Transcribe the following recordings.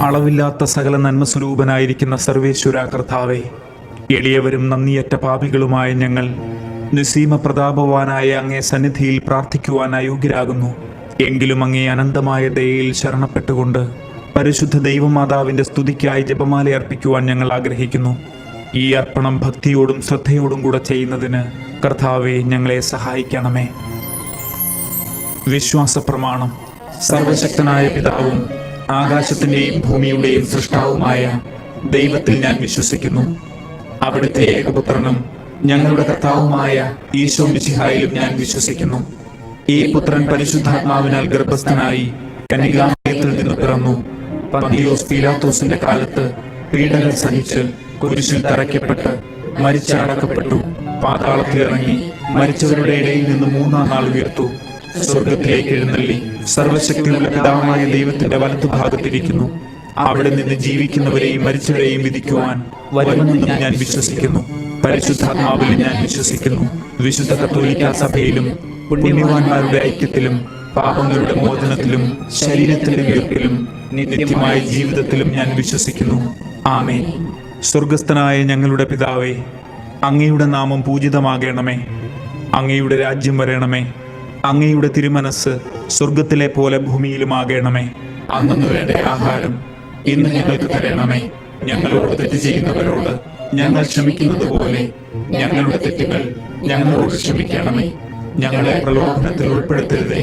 അളവില്ലാത്ത സകല നന്മസ്വരൂപനായിരിക്കുന്ന സർവേശ്വര കർത്താവേ, എളിയവരും നന്ദിയറ്റ പാപികളുമായ ഞങ്ങൾ നിസ്സീമ പ്രതാപവാനായ അങ്ങേ സന്നിധിയിൽ പ്രാർത്ഥിക്കുവാൻ അയോഗ്യരാകുന്നു. എങ്കിലും അങ്ങേ അനന്തമായ ദയയിൽ ശരണപ്പെട്ടുകൊണ്ട് പരിശുദ്ധ ദൈവമാതാവിൻ്റെ സ്തുതിക്കായി ജപമാല അർപ്പിക്കുവാൻ ഞങ്ങൾ ആഗ്രഹിക്കുന്നു. ഈ അർപ്പണം ഭക്തിയോടും ശ്രദ്ധയോടും കൂടെ ചെയ്യുന്നതിന് കർത്താവെ ഞങ്ങളെ സഹായിക്കണമേ. വിശ്വാസ പ്രമാണം. സർവശക്തനായ പിതാവും ആകാശത്തിൻ്റെയും ഭൂമിയുടെയും സൃഷ്ടാവുമായ ദൈവത്തിൽ ഞാൻ വിശ്വസിക്കുന്നു. അവിടുത്തെ ഏകപുത്രനും ഞങ്ങളുടെ കർത്താവുമായ ഈശോ മിശിഹായിലും ഞാൻ വിശ്വസിക്കുന്നു. ഈ പുത്രൻ പരിശുദ്ധാത്മാവിനാൽ ഗർഭസ്ഥനായി കന്യകാമറിയത്തിൽ നിന്ന് പിറന്നു. പന്തിയോസ് പീലാത്തോസിന്റെ കാലത്ത് പീഡകൾ സഹിച്ച് കുരിശിൽ തറയ്ക്കപ്പെട്ട് മരിച്ചടക്കപ്പെട്ടു. പാതാളത്തിൽ ഇറങ്ങി മരിച്ചവരുടെ ഇടയിൽ നിന്ന് മൂന്നാം നാൾ ഉയർത്തു. സ്വർഗത്തിലേക്ക് എഴുന്നള്ളി സർവശക്തിയുള്ള പിതാവായ ദൈവത്തിന്റെ വലത്തുഭാഗത്തിരിക്കുന്നു. അവിടെ നിന്ന് ജീവിക്കുന്നവരെയും മരിച്ചവരെയും വിധിക്കുവാൻ വരുമെന്ന് ഞാൻ വിശ്വസിക്കുന്നു. പരിശുദ്ധാത്മാവിൽ ഞാൻ വിശ്വസിക്കുന്നു. വിശുദ്ധ കത്തോലിക്കാ സഭയിലും പുണ്യവാന്മാരുടെ ഐക്യത്തിലും പാപങ്ങളുടെ മോചനത്തിലും ശരീരത്തിന്റെ ഉയർപ്പിലും നിത്യമായ ജീവിതത്തിലും ഞാൻ വിശ്വസിക്കുന്നു. ആമേൻ. സ്വർഗസ്ഥനായ ഞങ്ങളുടെ പിതാവേ, അങ്ങയുടെ നാമം പൂജിതമാകണമേ. അങ്ങയുടെ രാജ്യം വരണമേ. അങ്ങയുടെ തിരുമനസ് സ്വർഗത്തിലെ പോലെ ഭൂമിയിലുമാകണമേ. അന്നു വേണ്ട ആഹാരം ഇന്ന് ഞങ്ങൾക്ക് തരണമേ. ഞങ്ങളോട് തെറ്റ് ചെയ്യുന്നവരോട് ഞങ്ങൾ ക്ഷമിക്കുന്നത് പോലെ ഞങ്ങളുടെ തെറ്റുകൾ ഞങ്ങളോട് ക്ഷമിക്കണമേ. ഞങ്ങളെ പ്രലോഭനത്തിൽ ഉൾപ്പെടുത്തരുതേ,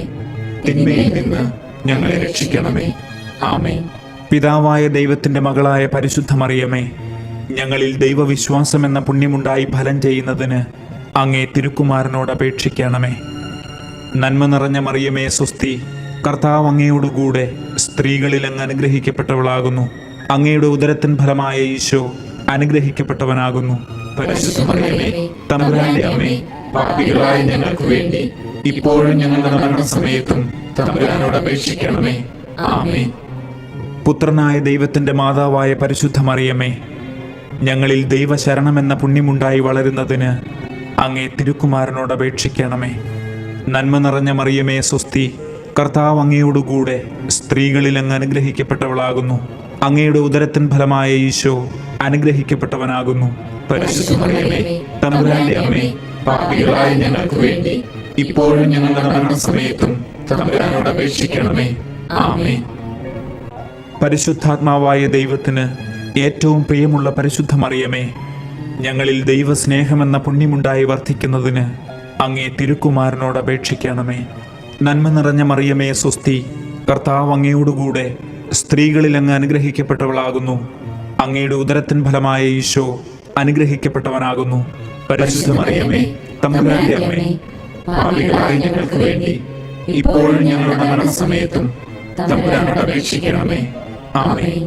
തിന്മയിൽ നിന്ന് ഞങ്ങളെ രക്ഷിക്കണമേ. ആമേൻ. പിതാവായ ദൈവത്തിന്റെ മകളായ പരിശുദ്ധ മറിയമേ, ഞങ്ങളിൽ ദൈവവിശ്വാസം എന്ന പുണ്യമുണ്ടായി ഫലം ചെയ്യുന്നതിന് അങ്ങേ തിരുക്കുമാരനോട് അപേക്ഷിക്കണമേ. നന്മ നിറഞ്ഞ മറിയമേ സ്വസ്തി, കർത്താവ് അങ്ങയോടുകൂടെ സ്ത്രീകളിൽ അങ്ങ് അനുഗ്രഹിക്കപ്പെട്ടവളാകുന്നു. അങ്ങയുടെ ഉദരത്തിൻ ഫലമായ ഈശോ അനുഗ്രഹിക്കപ്പെട്ടവനാകുന്നു. പരിശുദ്ധ മറിയമേ, തമ്പുരാന്റെ അമ്മേ, പാപികളായ ഞങ്ങൾക്ക് വേണ്ടി ഇപ്പോഴും ഞങ്ങളുടെ മരണസമയത്തും തമ്പുരാനോട് അപേക്ഷിക്കണമേ. ആമേൻ. പുത്രനായ ദൈവത്തിന്റെ മാതാവായ പരിശുദ്ധ മറിയമേ, ഞങ്ങളിൽ ദൈവശരണമെന്ന പുണ്യമുണ്ടായി വളരുന്നതിന് അങ്ങേ തിരുക്കുമാരനോട് അപേക്ഷിക്കണമേ. നന്മ നിറഞ്ഞ മറിയമേ സ്വസ്തി, കർത്താവ് അങ്ങയോടുകൂടെ സ്ത്രീകളിൽ അങ്ങ് അനുഗ്രഹിക്കപ്പെട്ടവളാകുന്നു. അങ്ങയുടെ ഉദരത്തിൻ ഫലമായ ഈശോ അനുഗ്രഹിക്കപ്പെട്ടവനാകുന്നു. പരിശുദ്ധ മറിയമേ, തമ്പുരാന്റെ അമ്മേ, പാപികളായ ഞങ്ങൾക്ക് വേണ്ടി ഇപ്പോഴും ഞങ്ങളുടെ മരണസമയത്തും തമ്പുരാനോട് അപേക്ഷിക്കണമേ. ആമേൻ. പരിശുദ്ധാത്മാവായ ദൈവത്തിന് ഏറ്റവും പ്രിയമുള്ള പരിശുദ്ധ മറിയമേ, ഞങ്ങളിൽ ദൈവസ്നേഹമെന്ന പുണ്യമുണ്ടായി വർദ്ധിക്കുന്നതിന് അങ്ങേ തിരുക്കുമാരനോട് അപേക്ഷിക്കണമേ. നന്മ നിറഞ്ഞ മറിയമേ സ്വസ്തി, കർത്താവ് അങ്ങയോടുകൂടെ സ്ത്രീകളിൽ അങ്ങ് അനുഗ്രഹിക്കപ്പെട്ടവളാകുന്നു. അങ്ങയുടെ ഉദരത്തിൻ ഫലമായ ഈശോ അനുഗ്രഹിക്കപ്പെട്ടവനാകുന്നു. പരിശുദ്ധ മറിയമേ, തമ്പുരാന്റെ അമ്മേ, പാപികളായ ഞങ്ങൾക്ക് വേണ്ടി ഇപ്പോഴും ഞങ്ങളുടെ മരണസമയത്തും തമ്പുരാനോട് അപേക്ഷിക്കണമേ. ആമേൻ.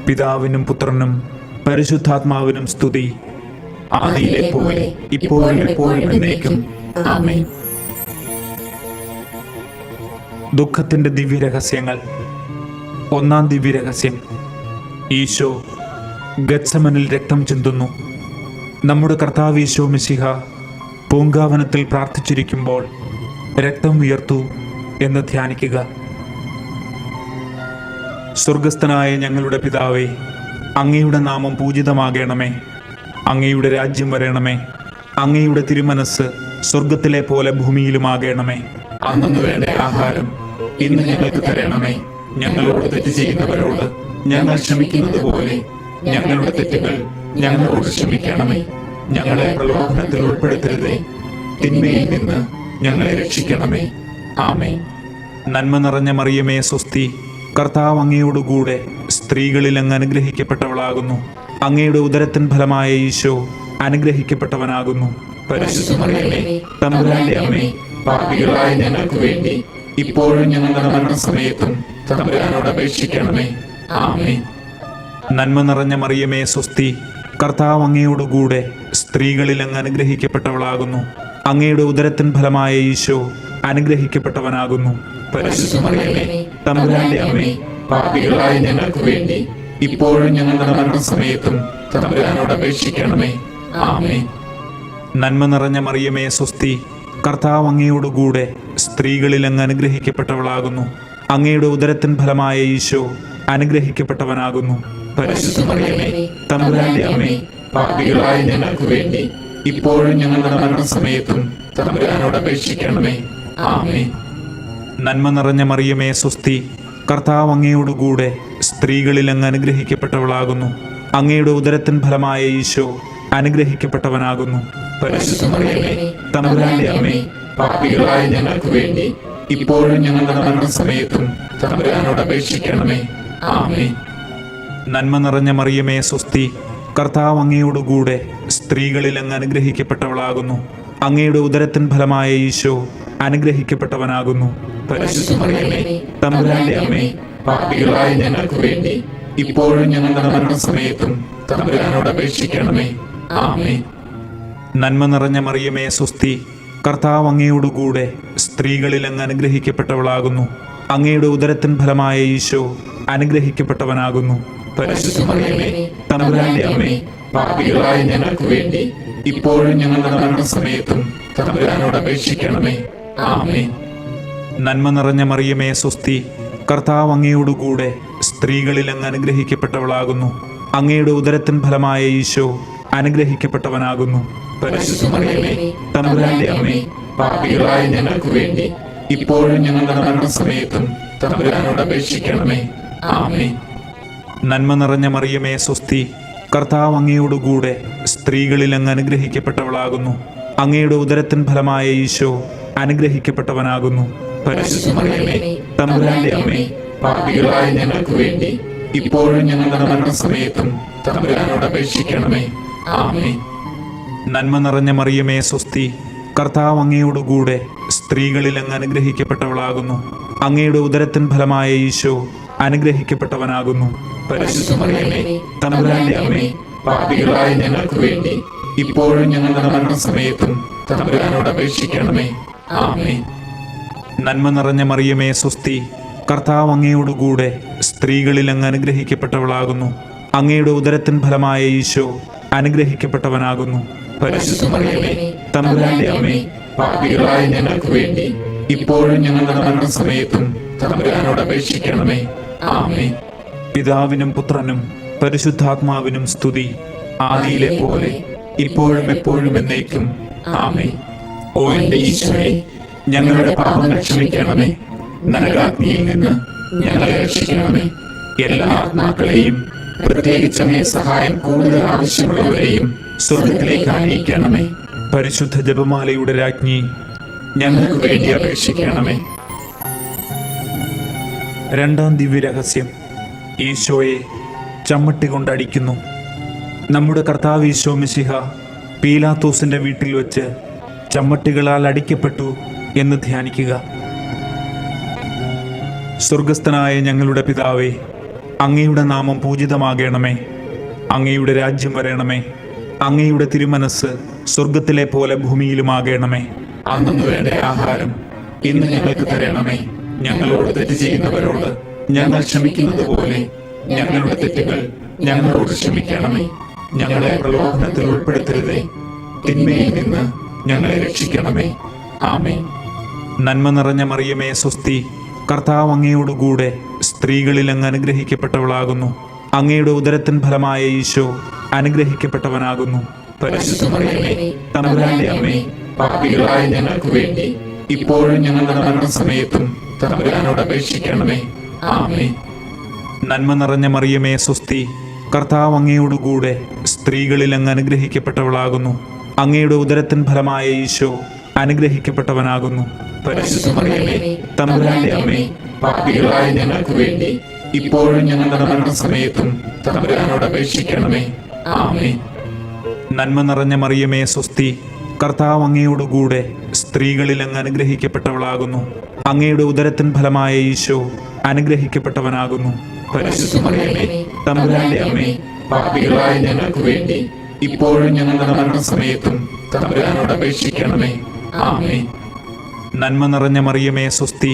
പിതാവിനും പുത്രനും പരിശുദ്ധാത്മാവിനും സ്തുതി, ആദിയിലെ പോലെ ഇപ്പോഴും എപ്പോഴും എന്നേക്കും. ആമേൻ. ദുഃഖത്തിന്റെ ദിവ്യരഹസ്യങ്ങൾ. ഒന്നാം ദിവ്യരഹസ്യം, ഈശോ ഗത്സമനിൽ രക്തം ചിന്തുന്നു. നമ്മുടെ കർത്താവ് ഈശോ മിശിഹ പൂങ്കാവനത്തിൽ പ്രാർത്ഥിച്ചിരിക്കുമ്പോൾ രക്തം ഉയർത്തു എന്ന് ധ്യാനിക്കുക. സ്വർഗസ്ഥനായ ഞങ്ങളുടെ പിതാവേ, അങ്ങയുടെ നാമം പൂജിതമാകണമേ. അങ്ങയുടെ രാജ്യം വരണമേ. അങ്ങയുടെ തിരുമനസ് സ്വർഗത്തിലെ പോലെ ഭൂമിയിലുമാകണമേ. അന്നു വേണ്ട ആഹാരം ഇന്ന് ഞങ്ങൾക്ക് തരണമേ. ഞങ്ങളോട് തെറ്റ് ചെയ്യുന്നവരോട് ഞങ്ങൾ ക്ഷമിക്കുന്നത് പോലെ ഞങ്ങളുടെ തെറ്റുകൾ ഞങ്ങളോട് ക്ഷമിക്കണമേ. ഞങ്ങളെ പ്രലോഭനത്തിൽ ഉൾപ്പെടുത്തരുതേ, തിന്മയിൽ നിന്ന് ഞങ്ങളെ രക്ഷിക്കണമേ. ആമേൻ. നന്മ നിറഞ്ഞ മറിയമേ സ്വസ്തി, കർത്താവ് അങ്ങയോടുകൂടെ സ്ത്രീകളിൽ അങ്ങ് അനുഗ്രഹിക്കപ്പെട്ടവളാകുന്നു. അങ്ങയുടെ ഉദരത്തിൻ ഫലമായ ഈശോ അനുഗ്രഹിക്കപ്പെട്ടവനാകുന്നു. പരിശുദ്ധ മറിയമേ, തമ്പുരാന്റെ അമ്മേ, പാപികളായ ഞങ്ങൾക്ക് വേണ്ടി ഇപ്പോഴും ഞങ്ങളുടെ മരണസമയത്തും തമ്പുരാനോട് അപേക്ഷിക്കണമേ. ആമേൻ. നന്മ നിറഞ്ഞ മറിയമേ സ്വസ്തി, കർത്താവ് അങ്ങയോടുകൂടെ സ്ത്രീകളിൽ അങ്ങ് അനുഗ്രഹിക്കപ്പെട്ടവളാകുന്നു. അങ്ങയുടെ ഉദരത്തിൻ ഫലമായ ഈശോ അനുഗ്രഹിക്കപ്പെട്ടവനാകുന്നു. പരിശുദ്ധ മറിയമേ, തമ്പുരാന്റെ അമ്മേ, പാപികളായ ഞങ്ങൾക്ക് വേണ്ടി ഇപ്പോഴും ഞങ്ങളുടെ മരണസമയത്തും തമ്പുരാനോട് അപേക്ഷിക്കണമേ. ആമേൻ. നന്മ നിറഞ്ഞ മറിയമേ സ്വസ്തി, കർത്താവ് അങ്ങയോടുകൂടെ സ്ത്രീകളിൽ അങ്ങ് അനുഗ്രഹിക്കപ്പെട്ടവളാകുന്നു. അങ്ങയുടെ ഉദരത്തിൻ ഫലമായ ഈശോ അനുഗ്രഹിക്കപ്പെട്ടവനാകുന്നു. പരിശുദ്ധ മറിയമേ, തമ്പുരാന്റെ അമ്മേ, പാപികളായ ഞങ്ങൾക്ക് വേണ്ടി ഇപ്പോഴും ഞങ്ങളുടെ മരണസമയത്തും തമ്പുരാനോട് അപേക്ഷിക്കണമേ. ആമേൻ. നന്മ നിറഞ്ഞ മറിയമേ സ്വസ്തി, കർത്താവ് അങ്ങയോടുകൂടെ സ്ത്രീകളിൽ അങ്ങ് അനുഗ്രഹിക്കപ്പെട്ടവളാകുന്നു. അങ്ങയുടെ ഉദരത്തിൻ ഫലമായ ഈശോ അനുഗ്രഹിക്കപ്പെട്ടവനാകുന്നു. പരിശുദ്ധ മറിയമേ, തമ്പുരാന്റെ അമ്മേ, പാപികളായ ഞങ്ങൾക്ക് വേണ്ടി ഇപ്പോഴും ഞങ്ങളുടെ മരണസമയത്തും തമ്പുരാനോട് അപേക്ഷിക്കണമേ. ആമേൻ. നന്മ നിറഞ്ഞ മറിയമേ സ്വസ്തി, കർത്താവ് അങ്ങയോടുകൂടെ സ്ത്രീകളിൽ അങ്ങ് അനുഗ്രഹിക്കപ്പെട്ടവളാകുന്നു. അങ്ങയുടെ ഉദരത്തിൻ ഫലമായ ഈശോ അനുഗ്രഹിക്കപ്പെട്ടവനാകുന്നു. പരിശുദ്ധ മറിയമേ, തമ്പുരാന്റെ അമ്മേ, പാപികളായ ഞങ്ങൾക്ക് വേണ്ടി ഇപ്പോഴും ഞങ്ങളുടെ മരണസമയത്തും തമ്പുരാനോട് അപേക്ഷിക്കണമേ. ആമേൻ. നന്മ നിറഞ്ഞ മറിയമേ സ്വസ്തി, കർത്താവ് അങ്ങയോടുകൂടെ സ്ത്രീകളിൽ അങ്ങ് അനുഗ്രഹിക്കപ്പെട്ടവളാകുന്നു. അങ്ങയുടെ ഉദരത്തിൻ ഫലമായ ഈശോ അനുഗ്രഹിക്കപ്പെട്ടവനാകുന്നു. പരിശുദ്ധ മറിയമേ, തമ്പുരാന്റെ അമ്മേ, പാപികളായ ഞങ്ങൾക്ക് വേണ്ടി ഇപ്പോഴും ഞങ്ങളുടെ മരണസമയത്തും തമ്പുരാനോട് അപേക്ഷിക്കണമേ. ആമേൻ. നന്മ നിറഞ്ഞ മറിയമേ സ്വസ്തി, കർത്താവ് അങ്ങയോടുകൂടെ സ്ത്രീകളിൽ അങ്ങ് അനുഗ്രഹിക്കപ്പെട്ടവളാകുന്നു. അങ്ങയുടെ ഉദരത്തിൻ ഫലമായ ഈശോ അനുഗ്രഹിക്കപ്പെട്ടവനാകുന്നു. പരിശുദ്ധ മറിയമേ, തമ്പുരാന്റെ അമ്മേ, പാപികളായ ഞങ്ങൾക്ക് വേണ്ടി ഇപ്പോഴും ഞങ്ങളുടെ മരണസമയത്തും തമ്പുരാനോട് അപേക്ഷിക്കണമേ. ആമേൻ. നന്മ നിറഞ്ഞ മറിയമേ സ്വസ്തി, കർത്താവ് അങ്ങയോടുകൂടെ സ്ത്രീകളിൽ അങ്ങ് അനുഗ്രഹിക്കപ്പെട്ടവളാകുന്നു. അങ്ങയുടെ ഉദരത്തിൻ ഫലമായ ഈശോ അനുഗ്രഹിക്കപ്പെട്ടവനാകുന്നു. പരിശുദ്ധ മറിയമേ, തമ്പുരാന്റെ അമ്മേ, പാപികളായ ഞങ്ങൾക്ക് വേണ്ടി ഇപ്പോഴും ഞങ്ങളുടെ മരണസമയത്തും തമ്പുരാനോട് അപേക്ഷിക്കണമേ. ആമേൻ. നന്മ നിറഞ്ഞ മറിയമേ സ്വസ്തി, കർത്താവ് അങ്ങയോടുകൂടെ സ്ത്രീകളിൽ അങ്ങ് അനുഗ്രഹിക്കപ്പെട്ടവളാകുന്നു. അങ്ങയുടെ ഉദരത്തിൻ ഫലമായ ഈശോ അനുഗ്രഹിക്കപ്പെട്ടവനാകുന്നു. പരിശുദ്ധ മറിയമേ, തമ്പുരാന്റെ അമ്മേ, പാപികളായ ഞങ്ങൾക്ക് വേണ്ടി ഇപ്പോഴും ഞങ്ങളുടെ മരണസമയത്തും തമ്പുരാനോട് അപേക്ഷിക്കണമേ. ആമേൻ. നന്മ നിറഞ്ഞ മറിയമേ സ്വസ്തി, കർത്താവ് അങ്ങയോടുകൂടെ സ്ത്രീകളിൽ അങ്ങ് അനുഗ്രഹിക്കപ്പെട്ടവളാകുന്നു. അങ്ങയുടെ ഉദരത്തിൻ ഫലമായ ഈശോ അനുഗ്രഹിക്കപ്പെട്ടവനാകുന്നു. പരിശുദ്ധ മറിയമേ, തമ്പുരാന്റെ അമ്മേ, പാപികളായ ഞങ്ങൾക്ക് വേണ്ടി ഇപ്പോഴും ഞങ്ങളുടെ മരണസമയത്തും തമ്പുരാനോട് അപേക്ഷിക്കണമേ. ആമേൻ. പിതാവിനും പുത്രനും പരിശുദ്ധാത്മാവിനും സ്തുതി, ആദിയിലെ പോലെ ഇപ്പോഴും എപ്പോഴും എന്നേക്കും. ആമേൻ. ഓ എന്റെ ഈശോയെ, ഞങ്ങളുടെ പാപങ്ങൾ ക്ഷമിക്കണമേ. നരകാഗ്നിയിൽ നിന്ന് ഞങ്ങളെ രക്ഷിക്കണമേ. എല്ലാ ആത്മാക്കളെയും, പ്രത്യേകിച്ച് അങ്ങേ സഹായം കൂടുതൽ ആവശ്യമുള്ളവരെയും സ്വർഗത്തിലേക്ക് ആനയിക്കണമേ. പരിശുദ്ധ ജപമാലയുടെ രാജ്ഞി, ഞങ്ങൾക്ക് വേണ്ടി അപേക്ഷിക്കണമേ. രണ്ടാം ദിവ്യരഹസ്യം, ഈശോയെ ചമ്മട്ടി കൊണ്ടടിക്കുന്നു. നമ്മുടെ കർത്താവ് ഈശോ മിശിഹ പീലാത്തോസിന്റെ വീട്ടിൽ വെച്ച് ചമ്മട്ടികളാൽ അടിക്കപ്പെട്ടു എന്ന് ധ്യാനിക്കുക. സ്വർഗസ്ഥനായ ഞങ്ങളുടെ പിതാവേ, അങ്ങയുടെ നാമം പൂജിതമാകണമേ. അങ്ങയുടെ രാജ്യം വരണമേ. അങ്ങയുടെ തിരുമനസ് സ്വർഗത്തിലെ പോലെ ഭൂമിയിലുമാകണമേ. അന്നു വേണ്ട ആഹാരം ഇന്ന് ഞങ്ങൾക്ക് തരണമേ. ഞങ്ങളോട് തെറ്റ് ചെയ്യുന്നവരോട് ഞങ്ങൾ ക്ഷമിക്കുന്നത് പോലെ ഞങ്ങളുടെ തെറ്റുകൾ ഞങ്ങളോട് ക്ഷമിക്കണമേ. ഞങ്ങളെ പ്രലോഭനത്തിൽ ഉൾപ്പെടുത്തരുതേ, തിന്മയിൽ നിന്ന് ഞങ്ങളെ രക്ഷിക്കണമേ. ആമേൻ. നന്മ നിറഞ്ഞ മറിയമേ സ്വസ്തി, കർത്താവ് അങ്ങയോടുകൂടെ സ്ത്രീകളിൽ അങ്ങ് അനുഗ്രഹിക്കപ്പെട്ടവളാകുന്നു. അങ്ങയുടെ ഉദരത്തിൻ ഫലമായ ഈശോ അനുഗ്രഹിക്കപ്പെട്ടവനാകുന്നു. പരിശുദ്ധ മറിയമേ, തമ്പുരാന്റെ അമ്മേ, പാപികളായ ഞങ്ങൾക്ക് വേണ്ടി ഇപ്പോഴും ഞങ്ങളുടെ മരണസമയത്തും തമ്പുരാനോട് അപേക്ഷിക്കണമേ. ആമേൻ. നന്മ നിറഞ്ഞ മറിയമേ സ്വസ്തി, കർത്താവ് അങ്ങയോടുകൂടെ സ്ത്രീകളിൽ അങ്ങ് അനുഗ്രഹിക്കപ്പെട്ടവളാകുന്നു. അങ്ങയുടെ ഉദരത്തിൻ ഫലമായ ഈശോ അനുഗ്രഹിക്കപ്പെട്ടവനാകുന്നു. പരിശുദ്ധ മറിയമേ, തമ്പുരാന്റെ അമ്മേ, പാപികളായ ഞങ്ങൾക്ക് വേണ്ടി ഇപ്പോഴും ഞങ്ങളുടെ മരണസമയത്തും തമ്പുരാനോട് അപേക്ഷിക്കണമേ. ആമേൻ. നന്മ നിറഞ്ഞ മറിയമേ സ്വസ്തി, കർത്താവ് അങ്ങയോടുകൂടെ സ്ത്രീകളിൽ അങ്ങ് അനുഗ്രഹിക്കപ്പെട്ടവളാകുന്നു. അങ്ങയുടെ ഉദരത്തിൻ ഫലമായ ഈശോ അനുഗ്രഹിക്കപ്പെട്ടവനാകുന്നു. പരിശുദ്ധ മറിയമേ, തമ്പുരാന്റെ അമ്മേ, പാപികളായ ഞങ്ങൾക്ക് വേണ്ടി ഇപ്പോഴും ഞങ്ങളുടെ മരണസമയത്തും തമ്പുരാനോട് അപേക്ഷിക്കണമേ. ആമേൻ. നന്മ നിറഞ്ഞ മറിയമേ സ്വസ്തി,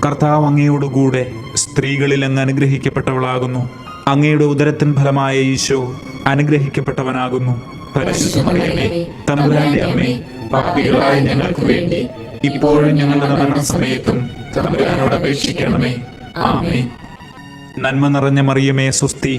കർത്താവ് അങ്ങയോടുകൂടെ സ്ത്രീകളിൽ അങ്ങ് അനുഗ്രഹിക്കപ്പെട്ടവളാകുന്നു. അങ്ങയുടെ ഉദരത്തിൻ ഫലമായ ഈശോ അനുഗ്രഹിക്കപ്പെട്ടവനാകുന്നു. പരിശുദ്ധ മറിയമേ, തമ്പുരാന്റെ അമ്മേ, പാപികളായ ഞങ്ങൾക്ക് വേണ്ടി ഇപ്പോഴും ഞങ്ങളുടെ മരണസമയത്തും തമ്പുരാനോട് അപേക്ഷിക്കണമേ. ആമേൻ. നന്മ നിറഞ്ഞ മറിയമേ സ്വസ്തി,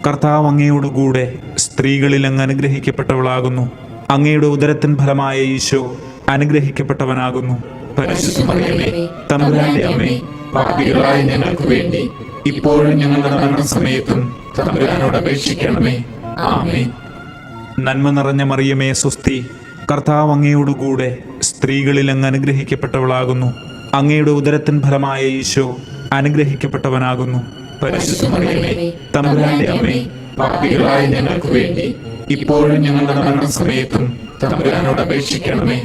കർത്താവ് അങ്ങയോടുകൂടെ സ്ത്രീകളിൽ അങ്ങ് അനുഗ്രഹിക്കപ്പെട്ടവളാകുന്നു. അങ്ങയുടെ ഉദരത്തിൻ ഫലമായ ഈശോ അനുഗ്രഹിക്കപ്പെട്ടവനാകുന്നു. പരിശുദ്ധ മറിയമേ, തമ്പുരാന്റെ അമ്മേ, പാപികളായ ഞങ്ങൾക്ക് വേണ്ടി ഇപ്പോഴും ഞങ്ങളുടെ മരണസമയത്തും തമ്പുരാനോട് അപേക്ഷിക്കണമേ. ആമേൻ. നന്മ നിറഞ്ഞ മറിയമേ സ്വസ്തി, കർത്താവ് അങ്ങയോടുകൂടെ സ്ത്രീകളിൽ അങ്ങ് അനുഗ്രഹിക്കപ്പെട്ടവളാകുന്നു. അങ്ങയുടെ ഉദരത്തിൻ ഫലമായ ഈശോ അനുഗ്രഹിക്കപ്പെട്ടവനാകുന്നു. പരിശുദ്ധ മറിയമേ, തമ്പുരാന്റെ അമ്മേ, പാപികളായ ഞങ്ങൾക്ക് വേണ്ടി ഇപ്പോഴും ഞങ്ങളുടെ മരണസമയത്തും തമ്പുരാനോട് അപേക്ഷിക്കണമേ.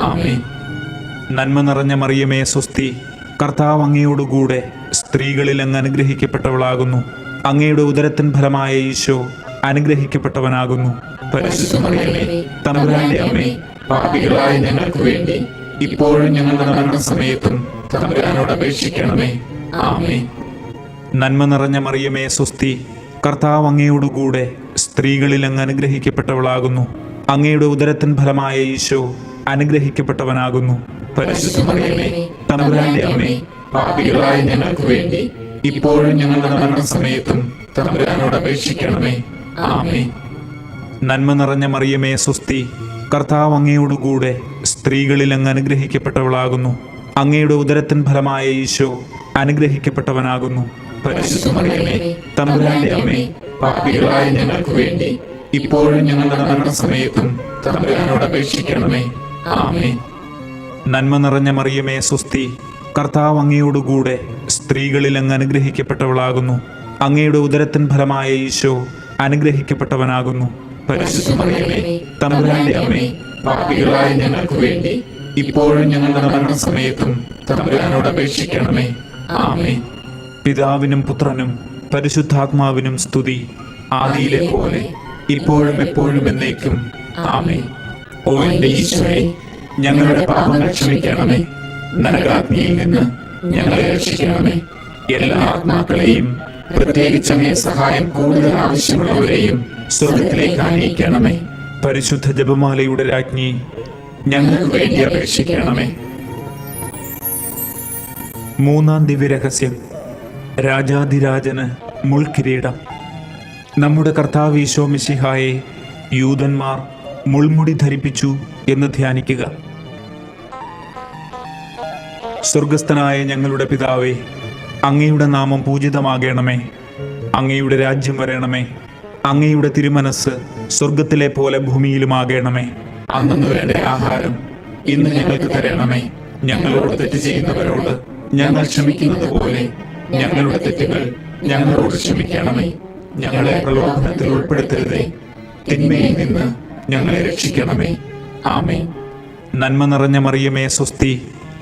ആമേൻ. നന്മ നിറഞ്ഞ മറിയമേ സ്വസ്തി, കർത്താവ് അങ്ങയോടുകൂടെ സ്ത്രീകളിൽ അങ്ങ് അനുഗ്രഹിക്കപ്പെട്ടവളാകുന്നു. അങ്ങയുടെ ഉദരത്തിൻ ഫലമായ ഈശോ അനുഗ്രഹിക്കപ്പെട്ടവനാകുന്നു. പരിശുദ്ധ മറിയമേ, തമ്പുരാന്റെ അമ്മേ, പാപികളായ ഞങ്ങൾക്ക് വേണ്ടി ഇപ്പോഴും ഞങ്ങളുടെ മരണസമയത്തും തമ്പുരാനോട് അപേക്ഷിക്കണമേ. ആമേൻ. നന്മ നിറഞ്ഞ മറിയമേ സ്വസ്തി, കർത്താവ് അങ്ങയോടുകൂടെ സ്ത്രീകളിൽ അങ്ങ് അനുഗ്രഹിക്കപ്പെട്ടവളാകുന്നു. അങ്ങയുടെ ഉദരത്തിൻ ഫലമായ ഈശോ അനുഗ്രഹിക്കപ്പെട്ടവനാകുന്നു. പരിശുദ്ധ മറിയമേ, തമ്പുരാന്റെ അമ്മേ, പാപികളായ ഞങ്ങൾക്ക് വേണ്ടി ഇപ്പോഴും ഞങ്ങളുടെ മരണസമയത്തും തമ്പുരാനോട് അപേക്ഷിക്കണമേ. ആമേൻ. നന്മ നിറഞ്ഞ മറിയമേ സ്വസ്തി, കർത്താവ് അങ്ങയോടുകൂടെ സ്ത്രീകളിൽ അങ്ങ് അനുഗ്രഹിക്കപ്പെട്ടവളാകുന്നു. അങ്ങയുടെ ഉദരത്തിൻ ഫലമായ ഈശോ അനുഗ്രഹിക്കപ്പെട്ടവനാകുന്നു. പരിശുദ്ധ മറിയമേ, തമ്പുരാന്റെ അമ്മേ, പാപികളായ ഞങ്ങൾക്ക് വേണ്ടി ഇപ്പോഴും ഞങ്ങളുടെ മരണസമയത്തും തമ്പുരാനോട് അപേക്ഷിക്കണമേ. ആമേൻ. നന്മ നിറഞ്ഞ മറിയമേ സ്വസ്തി, കർത്താവ് അങ്ങയോടുകൂടെ സ്ത്രീകളിൽ അങ്ങ് അനുഗ്രഹിക്കപ്പെട്ടവളാകുന്നു. അങ്ങയുടെ ഉദരത്തിൻ ഫലമായ ഈശോ അനുഗ്രഹിക്കപ്പെട്ടവനാകുന്നു. പരിശുദ്ധ മറിയമേ, തമ്പുരാന്റെ അമ്മേ, പാപികളായ ഞങ്ങൾക്ക് വേണ്ടി ഇപ്പോഴും ഞങ്ങളുടെ മരണസമയത്തും തമ്പുരാനോട് അപേക്ഷിക്കണമേ. ആമേൻ. പിതാവിനും പുത്രനും പരിശുദ്ധാത്മാവിനും സ്തുതി, ആദിയിലെ പോലെ ഇപ്പോഴും എപ്പോഴും എന്നേക്കും. ആമേൻ. ഓ എന്റെ ഈശോയെ, ഞങ്ങളുടെ പാപങ്ങൾ ക്ഷമിക്കണമേ. നരകാഗ്നിയിൽ നിന്ന് ഞങ്ങളെ രക്ഷിക്കണമേ. എല്ലാ ആത്മാക്കളെയും, പ്രത്യേകിച്ച് അങ്ങേ സഹായം കൂടുതൽ ആവശ്യമുള്ളവരെയും സ്വർഗത്തിലേക്ക് ആനയിക്കണമേ. പരിശുദ്ധ ജപമാലയുടെ രാജ്ഞി, ഞങ്ങൾക്ക് വേണ്ടി അപേക്ഷിക്കണമേ. മൂന്നാം ദിവ്യരഹസ്യം, രാജാധിരാജന് മുൾക്കിരീടം. നമ്മുടെ കർത്താവ് ഈശോ മിശിഹായെ യൂദന്മാർ മുൾമുടി ധരിപ്പിച്ചു എന്ന് ധ്യാനിക്കുക. സ്വർഗസ്ഥനായ ഞങ്ങളുടെ പിതാവേ, അങ്ങയുടെ നാമം പൂജിതമാകണമേ. അങ്ങയുടെ രാജ്യം വരണമേ. അങ്ങയുടെ തിരുമനസ് സ്വർഗത്തിലെ പോലെ ഭൂമിയിലുമാകണമേ. അന്നു വേണ്ട ആഹാരം ഇന്ന് ഞങ്ങൾക്ക് തരണമേ. ഞങ്ങളോട് തെറ്റ് ചെയ്യുന്നവരോട് ഞങ്ങൾ ക്ഷമിക്കുന്നത് പോലെ ഞങ്ങളുടെ തെറ്റുകൾ ഞങ്ങളോട് ക്ഷമിക്കണമേ. ഞങ്ങളെ പ്രലോഭനത്തിൽ ഉൾപ്പെടുത്തരുതേ, തിന്മയിൽ നിന്ന് ഞങ്ങളെ രക്ഷിക്കണമേ. ആമേൻ. നന്മ നിറഞ്ഞ മറിയമേ സ്വസ്തി,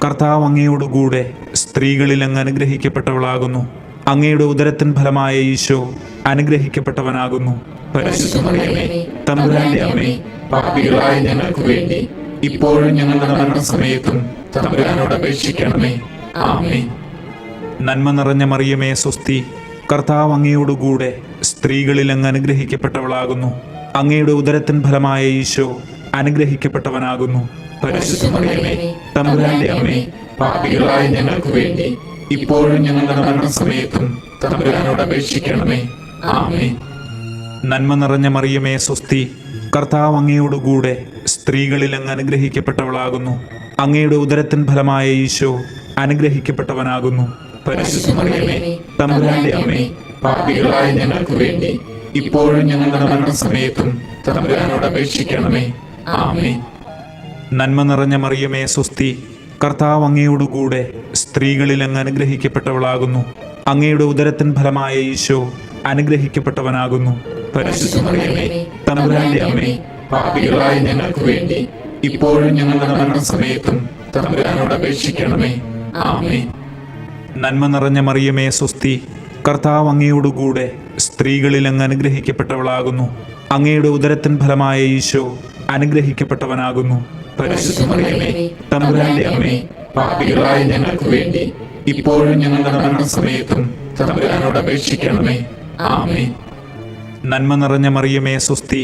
കർത്താവ് അങ്ങയോടുകൂടെ സ്ത്രീകളിൽ അങ്ങ് അനുഗ്രഹിക്കപ്പെട്ടവളാകുന്നു. അങ്ങയുടെ ഉദരത്തിൻ ഫലമായ ഈശോ അനുഗ്രഹിക്കപ്പെട്ടവനാകുന്നു. പരിശുദ്ധ മറിയമേ, തമ്പുരാന്റെ അമ്മേ, പാപികളായ ഞങ്ങൾക്ക് വേണ്ടി ഇപ്പോഴും ഞങ്ങളുടെ മരണസമയത്തും തമ്പുരാനോട് അപേക്ഷിക്കണമേ. ആമേൻ. നന്മ നിറഞ്ഞ മറിയമേ സ്വസ്തി, കർത്താവ് അങ്ങയോടുകൂടെ സ്ത്രീകളിൽ അങ്ങ് അനുഗ്രഹിക്കപ്പെട്ടവളാകുന്നു. അങ്ങയുടെ ഉദരത്തിൻ ഫലമായ ഈശോ അനുഗ്രഹിക്കപ്പെട്ടവനാകുന്നു. പരിശുദ്ധ മറിയമേ, തമ്പുരാന്റെ അമ്മേ, പാപികളായ ഞങ്ങൾക്ക് വേണ്ടി ഇപ്പോഴും ഞങ്ങളുടെ മരണസമയത്തും തമ്പുരാനോട് അപേക്ഷിക്കണമേ. ആമേൻ. നന്മ നിറഞ്ഞ മറിയമേ സ്വസ്തി, കർത്താവ് അങ്ങയോടുകൂടെ സ്ത്രീകളിൽ അങ്ങ് അനുഗ്രഹിക്കപ്പെട്ടവളാകുന്നു. അങ്ങയുടെ ഉദരത്തിൻ ഫലമായ ഈശോ അനുഗ്രഹിക്കപ്പെട്ടവനാകുന്നു. പരിശുദ്ധ മറിയമേ, തമ്പുരാന്റെ അമ്മേ, പാപികളായ ഞങ്ങൾക്ക് വേണ്ടി ഇപ്പോഴും ഞങ്ങളുടെ മരണസമയത്തും തമ്പുരാനോട് അപേക്ഷിക്കണമേ. ആമേൻ. നന്മ നിറഞ്ഞ മറിയമേ സ്വസ്തി, കർത്താവ് അങ്ങയോടുകൂടെ സ്ത്രീകളിൽ അങ്ങ് അനുഗ്രഹിക്കപ്പെട്ടവളാകുന്നു. അങ്ങയുടെ ഉദരത്തിൻ ഫലമായ ഈശോ അനുഗ്രഹിക്കപ്പെട്ടവനാകുന്നു. പരിശുദ്ധ മറിയമേ, തമ്പുരാന്റെ അമ്മേ, പാപികളായ ഞങ്ങൾക്ക് വേണ്ടി ഇപ്പോഴും ഞങ്ങളുടെ മരണസമയത്തും തമ്പുരാനോട് അപേക്ഷിക്കണമേ. ആമേൻ. നന്മ നിറഞ്ഞ മറിയമേ സ്വസ്തി, കർത്താവ് അങ്ങയോടുകൂടെ സ്ത്രീകളിൽ അങ്ങ് അനുഗ്രഹിക്കപ്പെട്ടവളാകുന്നു. അങ്ങയുടെ ഉദരത്തിൻ ഫലമായ ഈശോ അനുഗ്രഹിക്കപ്പെട്ടവനാകുന്നു. പരിശുദ്ധ മറിയമേ, തമ്പുരാന്റെ അമ്മേ, പാപികളായ ഞങ്ങൾക്ക് വേണ്ടി ഇപ്പോഴും ഞങ്ങളുടെ മരണസമയത്തും തമ്പുരാനോട് അപേക്ഷിക്കണമേ. ആമേൻ. നന്മ നിറഞ്ഞ മറിയമേ സ്വസ്തി,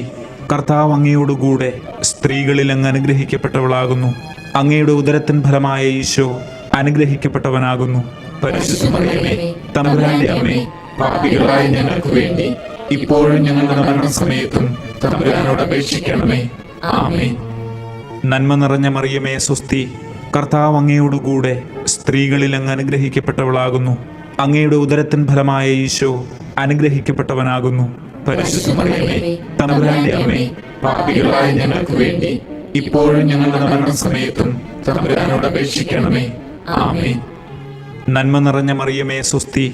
കർത്താവ് അങ്ങയോടുകൂടെ സ്ത്രീകളിൽ അങ്ങ് അനുഗ്രഹിക്കപ്പെട്ടവളാകുന്നു. അങ്ങയുടെ ഉദരത്തിൻ ഫലമായ ഈശോ അനുഗ്രഹിക്കപ്പെട്ടവനാകുന്നു. പരിശുദ്ധ മറിയമേ, തമ്പുരാന്റെ അമ്മേ, പാപികളായ ഞങ്ങൾക്ക് വേണ്ടി ഇപ്പോഴും ഞങ്ങളുടെ മരണസമയത്തും തമ്പുരാനോട് അപേക്ഷിക്കണമേ. ആമേൻ. നന്മ നിറഞ്ഞ മറിയമേ സ്വസ്തി, കർത്താവ് അങ്ങയോടുകൂടെ സ്ത്രീകളിൽ അങ്ങ് അനുഗ്രഹിക്കപ്പെട്ടവളാകുന്നു. അങ്ങയുടെ ഉദരത്തിൻ ഫലമായ ഈശോ അനുഗ്രഹിക്കപ്പെട്ടവനാകുന്നു. പരിശുദ്ധ മറിയമേ, തമ്പുരാന്റെ അമ്മേ, പാപികളായ ഞങ്ങൾക്ക് വേണ്ടി ഇപ്പോഴും ഞങ്ങളുടെ മരണസമയത്തും തമ്പുരാനോട് അപേക്ഷിക്കണമേ. ആമേൻ. നന്മ നിറഞ്ഞ മറിയമേ സ്വസ്തി,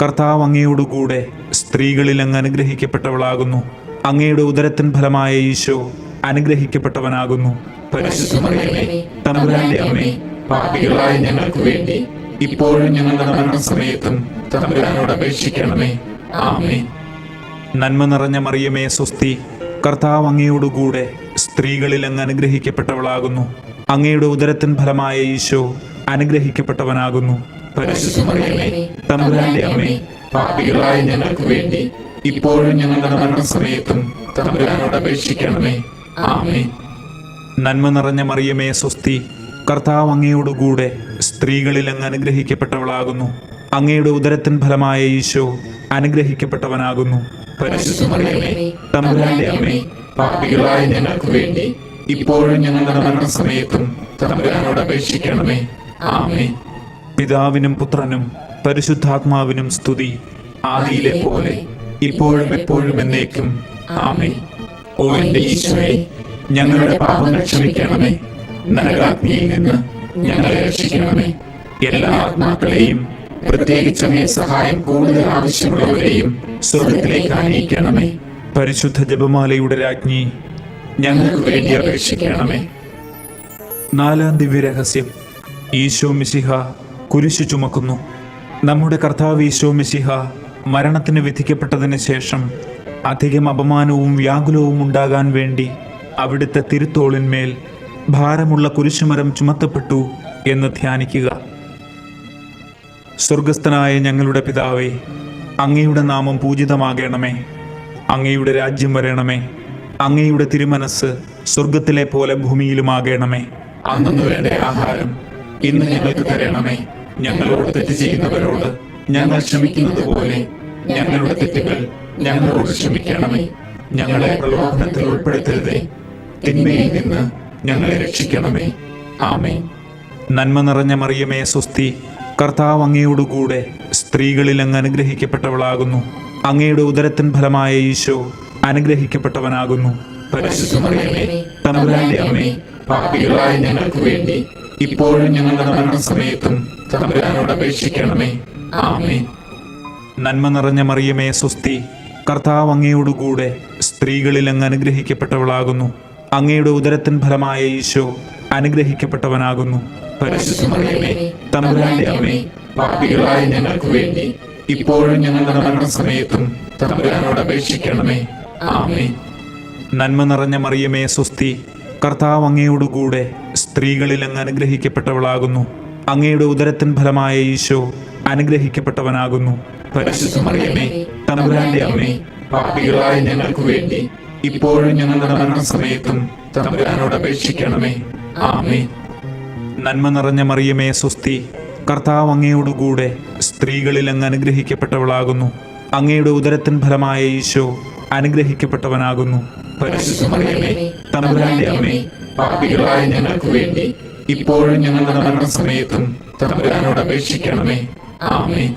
കർത്താവ് അങ്ങയോടുകൂടെ സ്ത്രീകളിൽ അങ്ങ് അനുഗ്രഹിക്കപ്പെട്ടവളാകുന്നു. അങ്ങയുടെ ഉദരത്തിൻ ഫലമായ ഈശോ അനുഗ്രഹിക്കപ്പെട്ടവനാകുന്നു. പരിശുദ്ധ മറിയമേ, തമ്പുരാന്റെ അമ്മേ, പാപികളായ ഞങ്ങൾക്ക് വേണ്ടി ഇപ്പോഴും ഞങ്ങളുടെ മരണസമയത്തും തമ്പുരാനോട് അപേക്ഷിക്കണമേ. ആമേൻ. നന്മ നിറഞ്ഞ മറിയമേ സ്വസ്തി, കർത്താവ് അങ്ങയോടുകൂടെ സ്ത്രീകളിൽ അങ്ങ് അനുഗ്രഹിക്കപ്പെട്ടവളാകുന്നു. അങ്ങയുടെ ഉദരത്തിൻ ഫലമായ ഈശോ അനുഗ്രഹിക്കപ്പെട്ടവനാകുന്നു. പരിശുദ്ധ മറിയമേ, തമ്പുരാന്റെ അമ്മേ, പാപികളായ ഞങ്ങൾക്ക് വേണ്ടി ഇപ്പോഴും ഞങ്ങളുടെ മരണസമയത്തും തമ്പുരാനോട് അപേക്ഷിക്കണമേ. ആമേൻ. നന്മ നിറഞ്ഞ മറിയമേ സ്വസ്തി, കർത്താവ് അങ്ങയോടുകൂടെ സ്ത്രീകളിൽ അങ്ങ് അനുഗ്രഹിക്കപ്പെട്ടവളാകുന്നു. അങ്ങയുടെ ഉദരത്തിൻ ഫലമായ ഈശോ അനുഗ്രഹിക്കപ്പെട്ടവനാകുന്നു. പരിശുദ്ധ മറിയമേ, തമ്പുരാന്റെ അമ്മേ, പാപികളായ ഞങ്ങൾക്ക് വേണ്ടി ഇപ്പോഴും ഞങ്ങളുടെ മരണസമയത്തും തമ്പുരാനോട് അപേക്ഷിക്കണമേ. ആമേൻ. പിതാവിനും പുത്രനും പരിശുദ്ധാത്മാവിനും സ്തുതി, ആദിയിലെ പോലെ ഇപ്പോഴും എപ്പോഴും എന്നേക്കും. ആമേൻ. ഓ എന്റെ ഈശോയെ, ഞങ്ങളുടെ പാപങ്ങൾ ക്ഷമിക്കണമേ. നരകാഗ്നിയിൽ നിന്ന് ഞങ്ങളെ രക്ഷിക്കണമേ. എല്ലാ ആത്മാക്കളെയും, പ്രത്യേകിച്ച് അങ്ങേ സഹായം കൂടുതൽ ആവശ്യമുള്ളവരെയും സ്വർഗത്തിലേക്ക് ആനയിക്കണമേ. പരിശുദ്ധ ജപമാലയുടെ രാജ്ഞി, ഞങ്ങൾക്ക് വേണ്ടി അപേക്ഷിക്കണമേ. നാലാം ദിവ്യരഹസ്യം, ഈശോ മിശിഹ കുരിശു ചുമക്കുന്നു. നമ്മുടെ കർത്താവ് ഈശോ മിശിഹ മരണത്തിന് വിധിക്കപ്പെട്ടതിന് ശേഷം അധികം അപമാനവും വ്യാകുലവും ഉണ്ടാകാൻ വേണ്ടി അവിടുത്തെ തിരുത്തോളിന്മേൽ ഭാരമുള്ള കുരിശുമരം ചുമത്തപ്പെട്ടു എന്ന് ധ്യാനിക്കുക. സ്വർഗസ്ഥനായ ഞങ്ങളുടെ പിതാവേ, അങ്ങയുടെ നാമം പൂജിതമാകണമേ. അങ്ങയുടെ രാജ്യം വരണമേ. അങ്ങയുടെ തിരുമനസ് സ്വർഗത്തിലെ പോലെ ഭൂമിയിലുമാകണമേ. അന്നു വേണ്ട ആഹാരം ഇന്ന് ഞങ്ങൾക്ക് തരണമേ. ഞങ്ങളോട് തെറ്റ് ചെയ്യുന്നവരോട് ഞങ്ങൾ ക്ഷമിക്കുന്നത് പോലെ ഞങ്ങളുടെ തെറ്റുകൾ ഞങ്ങളോട് ക്ഷമിക്കണമേ. ഞങ്ങളെ പ്രലോഭനത്തിൽ ഉൾപ്പെടുത്തരുതേ, തിന്മയിൽ നിന്ന് ഞങ്ങളെ രക്ഷിക്കണമേ. ആമേൻ. നന്മ നിറഞ്ഞ മറിയമേ സ്വസ്തി, കർത്താവ് അങ്ങയോടുകൂടെ സ്ത്രീകളിൽ അങ്ങ് അനുഗ്രഹിക്കപ്പെട്ടവളാകുന്നു. അങ്ങയുടെ ഉദരത്തിൻ ഫലമായ ഈശോ അനുഗ്രഹിക്കപ്പെട്ടവനാകുന്നു. പരിശുദ്ധ മറിയമേ, തമ്പുരാന്റെ അമ്മേ, പാപികളായ ഞങ്ങൾക്ക് വേണ്ടി ഇപ്പോഴും ഞങ്ങളുടെ മരണസമയത്തും തമ്പുരാനോട് അപേക്ഷിക്കണമേ. ആമേൻ. നന്മ നിറഞ്ഞ മറിയമേ സ്വസ്തി, കർത്താവ് അങ്ങയോടുകൂടെ സ്ത്രീകളിൽ അങ്ങ് അനുഗ്രഹിക്കപ്പെട്ടവളാകുന്നു. അങ്ങയുടെ ഉദരത്തിൻ ഫലമായ ഈശോ അനുഗ്രഹിക്കപ്പെട്ടവനാകുന്നു. പരിശുദ്ധ മറിയമേ, തമ്പുരാന്റെ അമ്മേ, പാപികളായ ഞങ്ങൾക്ക് വേണ്ടി ഇപ്പോഴും ഞങ്ങളുടെ മരണസമയത്തും തമ്പുരാനോട് അപേക്ഷിക്കണമേ. ആമേൻ. നന്മ നിറഞ്ഞ മറിയമേ സ്വസ്തി, കർത്താവ് അങ്ങയോടുകൂടെ സ്ത്രീകളിൽ അങ്ങ് അനുഗ്രഹിക്കപ്പെട്ടവളാകുന്നു. അങ്ങയുടെ ഉദരത്തിൻ ഫലമായ ഈശോ അനുഗ്രഹിക്കപ്പെട്ടവനാകുന്നു. പരിശുദ്ധ മറിയമേ, തമ്പുരാന്റെ അമ്മേ, പാപികളായ ഞങ്ങൾക്ക് വേണ്ടി ഇപ്പോഴും ഞങ്ങളുടെ മരണസമയത്തും തമ്പുരാനോട് അപേക്ഷിക്കണമേ. ആമേൻ. നന്മ നിറഞ്ഞ മറിയമേ സ്വസ്തി, കർത്താവ് അങ്ങയോടുകൂടെ സ്ത്രീകളിൽ അങ്ങ് അനുഗ്രഹിക്കപ്പെട്ടവളാകുന്നു. അങ്ങയുടെ ഉദരത്തിൻ ഫലമായ ഈശോ അനുഗ്രഹിക്കപ്പെട്ടവനാകുന്നു. പരിശുദ്ധ മറിയമേ, തമ്പുരാന്റെ അമ്മേ, പാപികളായ ഞങ്ങൾക്ക് വേണ്ടി ഇപ്പോഴും ഞങ്ങളുടെ മരണസമയത്തും തമ്പുരാനോട് അപേക്ഷിക്കണമേ. ആമേൻ.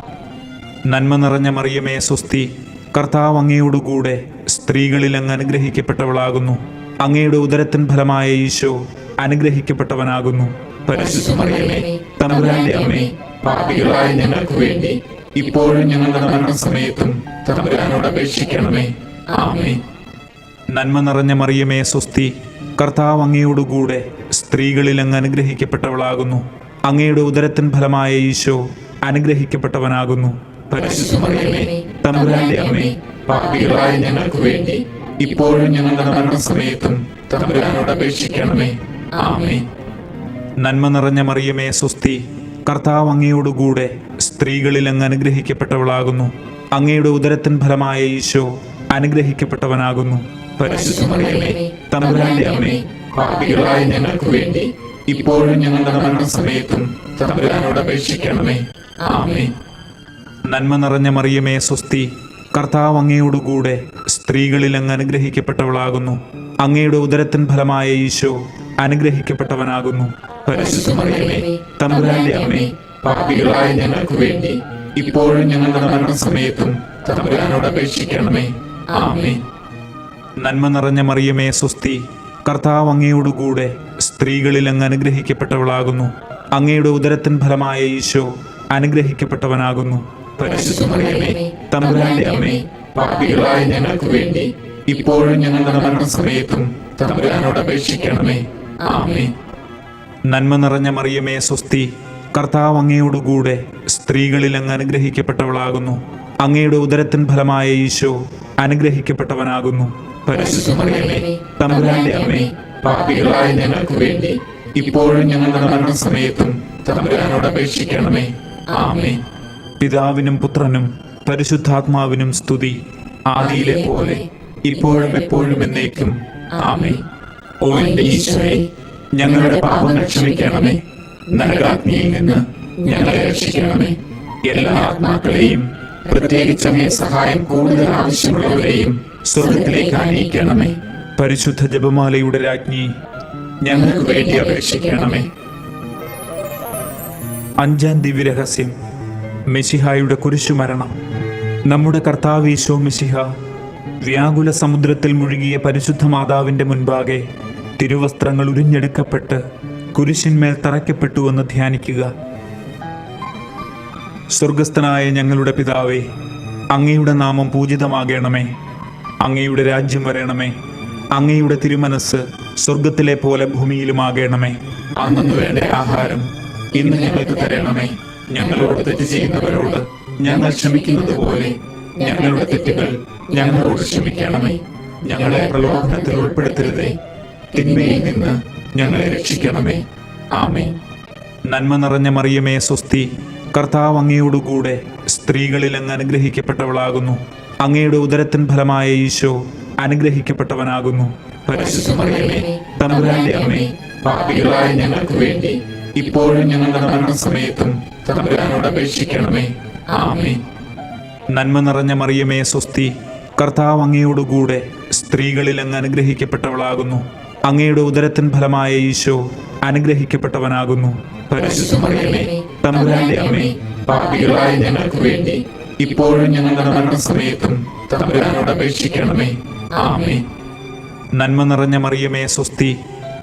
നന്മ നിറഞ്ഞ മറിയമേ സ്വസ്തി, കർത്താവ് അങ്ങയോടുകൂടെ സ്ത്രീകളിൽ അങ്ങ് അനുഗ്രഹിക്കപ്പെട്ടവളാകുന്നു. അങ്ങയുടെ ഉദരത്തിൻ ഫലമായ ഈശോ അനുഗ്രഹിക്കപ്പെട്ടവനാകുന്നു. പരിശുദ്ധ മറിയമേ, തമ്പുരാന്റെ അമ്മേ, പാപികളായ ഞങ്ങൾക്ക് വേണ്ടി ഇപ്പോഴും ഞങ്ങളുടെ മരണസമയത്തും തമ്പുരാനോട് അപേക്ഷിക്കണമേ. ആമേൻ. നന്മ നിറഞ്ഞ മറിയമേ സ്വസ്തി, കർത്താവ് അങ്ങയോടുകൂടെ സ്ത്രീകളിൽ അങ്ങ് അനുഗ്രഹിക്കപ്പെട്ടവളാകുന്നു. അങ്ങയുടെ ഉദരത്തിൻ ഫലമായ ഈശോ അനുഗ്രഹിക്കപ്പെട്ടവനാകുന്നു. പരിശുദ്ധ മറിയമേ, തമ്പുരാന്റെ അമ്മേ, പാപികളായ ഞങ്ങൾക്ക് വേണ്ടി ഇപ്പോഴും ഞങ്ങളുടെ മരണസമയത്തും തമ്പുരാനോട് അപേക്ഷിക്കണമേ. ആമേൻ. നന്മ നിറഞ്ഞ മറിയമേ സ്വസ്തി, കർത്താവ് അങ്ങയോടുകൂടെ സ്ത്രീകളിൽ അങ്ങ് അനുഗ്രഹിക്കപ്പെട്ടവളാകുന്നു. അങ്ങയുടെ ഉദരത്തിൻ ഫലമായ ഈശോ അനുഗ്രഹിക്കപ്പെട്ടവനാകുന്നു. പരിശുദ്ധ മറിയമേ, തമ്പുരാന്റെ അമ്മേ, പാപികളായ ഞങ്ങൾക്ക് വേണ്ടി ഇപ്പോഴും ഞങ്ങളുടെ മരണസമയത്തും തമ്പുരാനോട് അപേക്ഷിക്കണമേ. ആമേൻ. നന്മ നിറഞ്ഞ മറിയമേ സ്വസ്തി, കർത്താവ് അങ്ങയോടുകൂടെ സ്ത്രീകളിൽ അങ്ങ് അനുഗ്രഹിക്കപ്പെട്ടവളാകുന്നു. അങ്ങയുടെ ഉദരത്തിൻ ഫലമായ ഈശോ അനുഗ്രഹിക്കപ്പെട്ടവനാകുന്നു. പരിശുദ്ധ മറിയമേ, തമ്പുരാന്റെ അമ്മേ, പാപികളായ ഞങ്ങൾക്ക് വേണ്ടി ഇപ്പോഴും ഞങ്ങളുടെ മരണസമയത്തും തമ്പുരാനോട് അപേക്ഷിക്കണമേ. ആമേൻ. നന്മ നിറഞ്ഞ മറിയമേ സ്വസ്തി, കർത്താവ് അങ്ങയോടുകൂടെ സ്ത്രീകളിൽ അങ്ങ് അനുഗ്രഹിക്കപ്പെട്ടവളാകുന്നു. അങ്ങയുടെ ഉദരത്തിൻ ഫലമായ ഈശോ അനുഗ്രഹിക്കപ്പെട്ടവനാകുന്നു. പരിശുദ്ധ മറിയമേ, തമ്പുരാന്റെ അമ്മേ, പാപികളായ ഞങ്ങൾക്ക് വേണ്ടി ഇപ്പോഴും ഞങ്ങളുടെ മരണസമയത്തും തമ്പുരാനോട് അപേക്ഷിക്കണമേ. ആമേൻ. നന്മ നിറഞ്ഞ മറിയമേ സ്വസ്തി, കർത്താവ് അങ്ങയോടുകൂടെ സ്ത്രീകളിൽ അങ്ങ് അനുഗ്രഹിക്കപ്പെട്ടവളാകുന്നു. അങ്ങയുടെ ഉദരത്തിൻ ഫലമായ ഈശോ അനുഗ്രഹിക്കപ്പെട്ടവനാകുന്നു. പരിശുദ്ധ മറിയമേ, തമ്പുരാന്റെ അമ്മേ, പാപികളായ ഞങ്ങൾക്ക് വേണ്ടി ഇപ്പോഴും ഞങ്ങളുടെ മരണസമയത്തും തമ്പുരാനോട് അപേക്ഷിക്കണമേ. ആമേൻ. പിതാവിനും പുത്രനും പരിശുദ്ധാത്മാവിനും സ്തുതി, ആദിയിലെ പോലെ ഇപ്പോഴും എപ്പോഴും എന്നേക്കും. ആമേൻ. ഓ എന്റെ ഈശോയെ, ഞങ്ങളുടെ പാപങ്ങൾ ക്ഷമിക്കണമേ. നരകാഗ്നിയിൽ നിന്ന് ഞങ്ങളെ രക്ഷിക്കണമേ. എല്ലാ ആത്മാക്കളെയും, പ്രത്യേകിച്ച് അങ്ങേ സഹായം കൂടുതൽ ആവശ്യമുള്ളവരെയും സ്വർഗത്തിലേക്ക് ആനയിക്കണമേ. പരിശുദ്ധ ജപമാലയുടെ രാജ്ഞി, ഞങ്ങൾക്ക് വേണ്ടി അപേക്ഷിക്കണമേ. അഞ്ചാം ദിവ്യരഹസ്യം, മെശിഹായുടെ കുരിശുമരണം. നമ്മുടെ കർത്താവ് ഈശോ മെശിഹ വ്യാകുല സമുദ്രത്തിൽ മുഴുകിയ പരിശുദ്ധ മാതാവിന്റെ മുൻപാകെ തിരുവസ്ത്രങ്ങൾ ഉരിഞ്ഞെടുക്കപ്പെട്ട് കുരിശിന്മേൽ തറയ്ക്കപ്പെട്ടുവെന്ന് ധ്യാനിക്കുക. സ്വർഗസ്ഥനായ ഞങ്ങളുടെ പിതാവേ, അങ്ങയുടെ നാമം പൂജിതമാകണമേ. അങ്ങയുടെ രാജ്യം വരണമേ. അങ്ങയുടെ തിരുമനസ് സ്വർഗത്തിലെ പോലെ ഭൂമിയിലുമാകണമേ. അന്നു വേണ്ട ആഹാരം ഇന്ന് ഞങ്ങൾക്ക് തരണമേ. ഞങ്ങളോട് തെറ്റ് ചെയ്യുന്നവരോട് ഞങ്ങൾ ക്ഷമിക്കുന്നത് പോലെ ഞങ്ങളുടെ തെറ്റുകൾ ഞങ്ങളോട് ക്ഷമിക്കണമേ. ഞങ്ങളെ പ്രലോഭനത്തിൽ ഉൾപ്പെടുത്തരുതേ, തിന്മയിൽ നിന്ന് ഞങ്ങളെ രക്ഷിക്കണമേ. ആമേൻ. നന്മ നിറഞ്ഞ മറിയമേ സ്വസ്തി, കർത്താവ് അങ്ങയോടുകൂടെ സ്ത്രീകളിൽ അങ്ങ് അനുഗ്രഹിക്കപ്പെട്ടവളാകുന്നു. അങ്ങയുടെ ഉദരത്തിൻ ഫലമായ ഈശോ അനുഗ്രഹിക്കപ്പെട്ടവനാകുന്നു. പരിശുദ്ധ മറിയമേ, തമ്പുരാന്റെ അമ്മേ, പാപികളായ ഞങ്ങൾക്ക് വേണ്ടി ഇപ്പോഴും ഞങ്ങളുടെ മരണസമയത്തും തമ്പുരാനോട് അപേക്ഷിക്കണമേ. ആമേൻ. നന്മ നിറഞ്ഞ മറിയമേ സ്വസ്തി, കർത്താവ് അങ്ങയോടുകൂടെ സ്ത്രീകളിൽ അങ്ങ് അനുഗ്രഹിക്കപ്പെട്ടവളാകുന്നു. അങ്ങയുടെ ഉദരത്തിൻ ഫലമായ ഈശോ അനുഗ്രഹിക്കപ്പെട്ടവനാകുന്നു. പരിശുദ്ധ മറിയമേ, തമ്പുരാന്റെ അമ്മേ, പാപികളായ ഞങ്ങൾക്ക് വേണ്ടി ഇപ്പോഴും ഞങ്ങളുടെ മരണസമയത്തും തമ്പുരാനോട് അപേക്ഷിക്കണമേ. ആമേൻ. നന്മ നിറഞ്ഞ മറിയമേ സ്വസ്തി,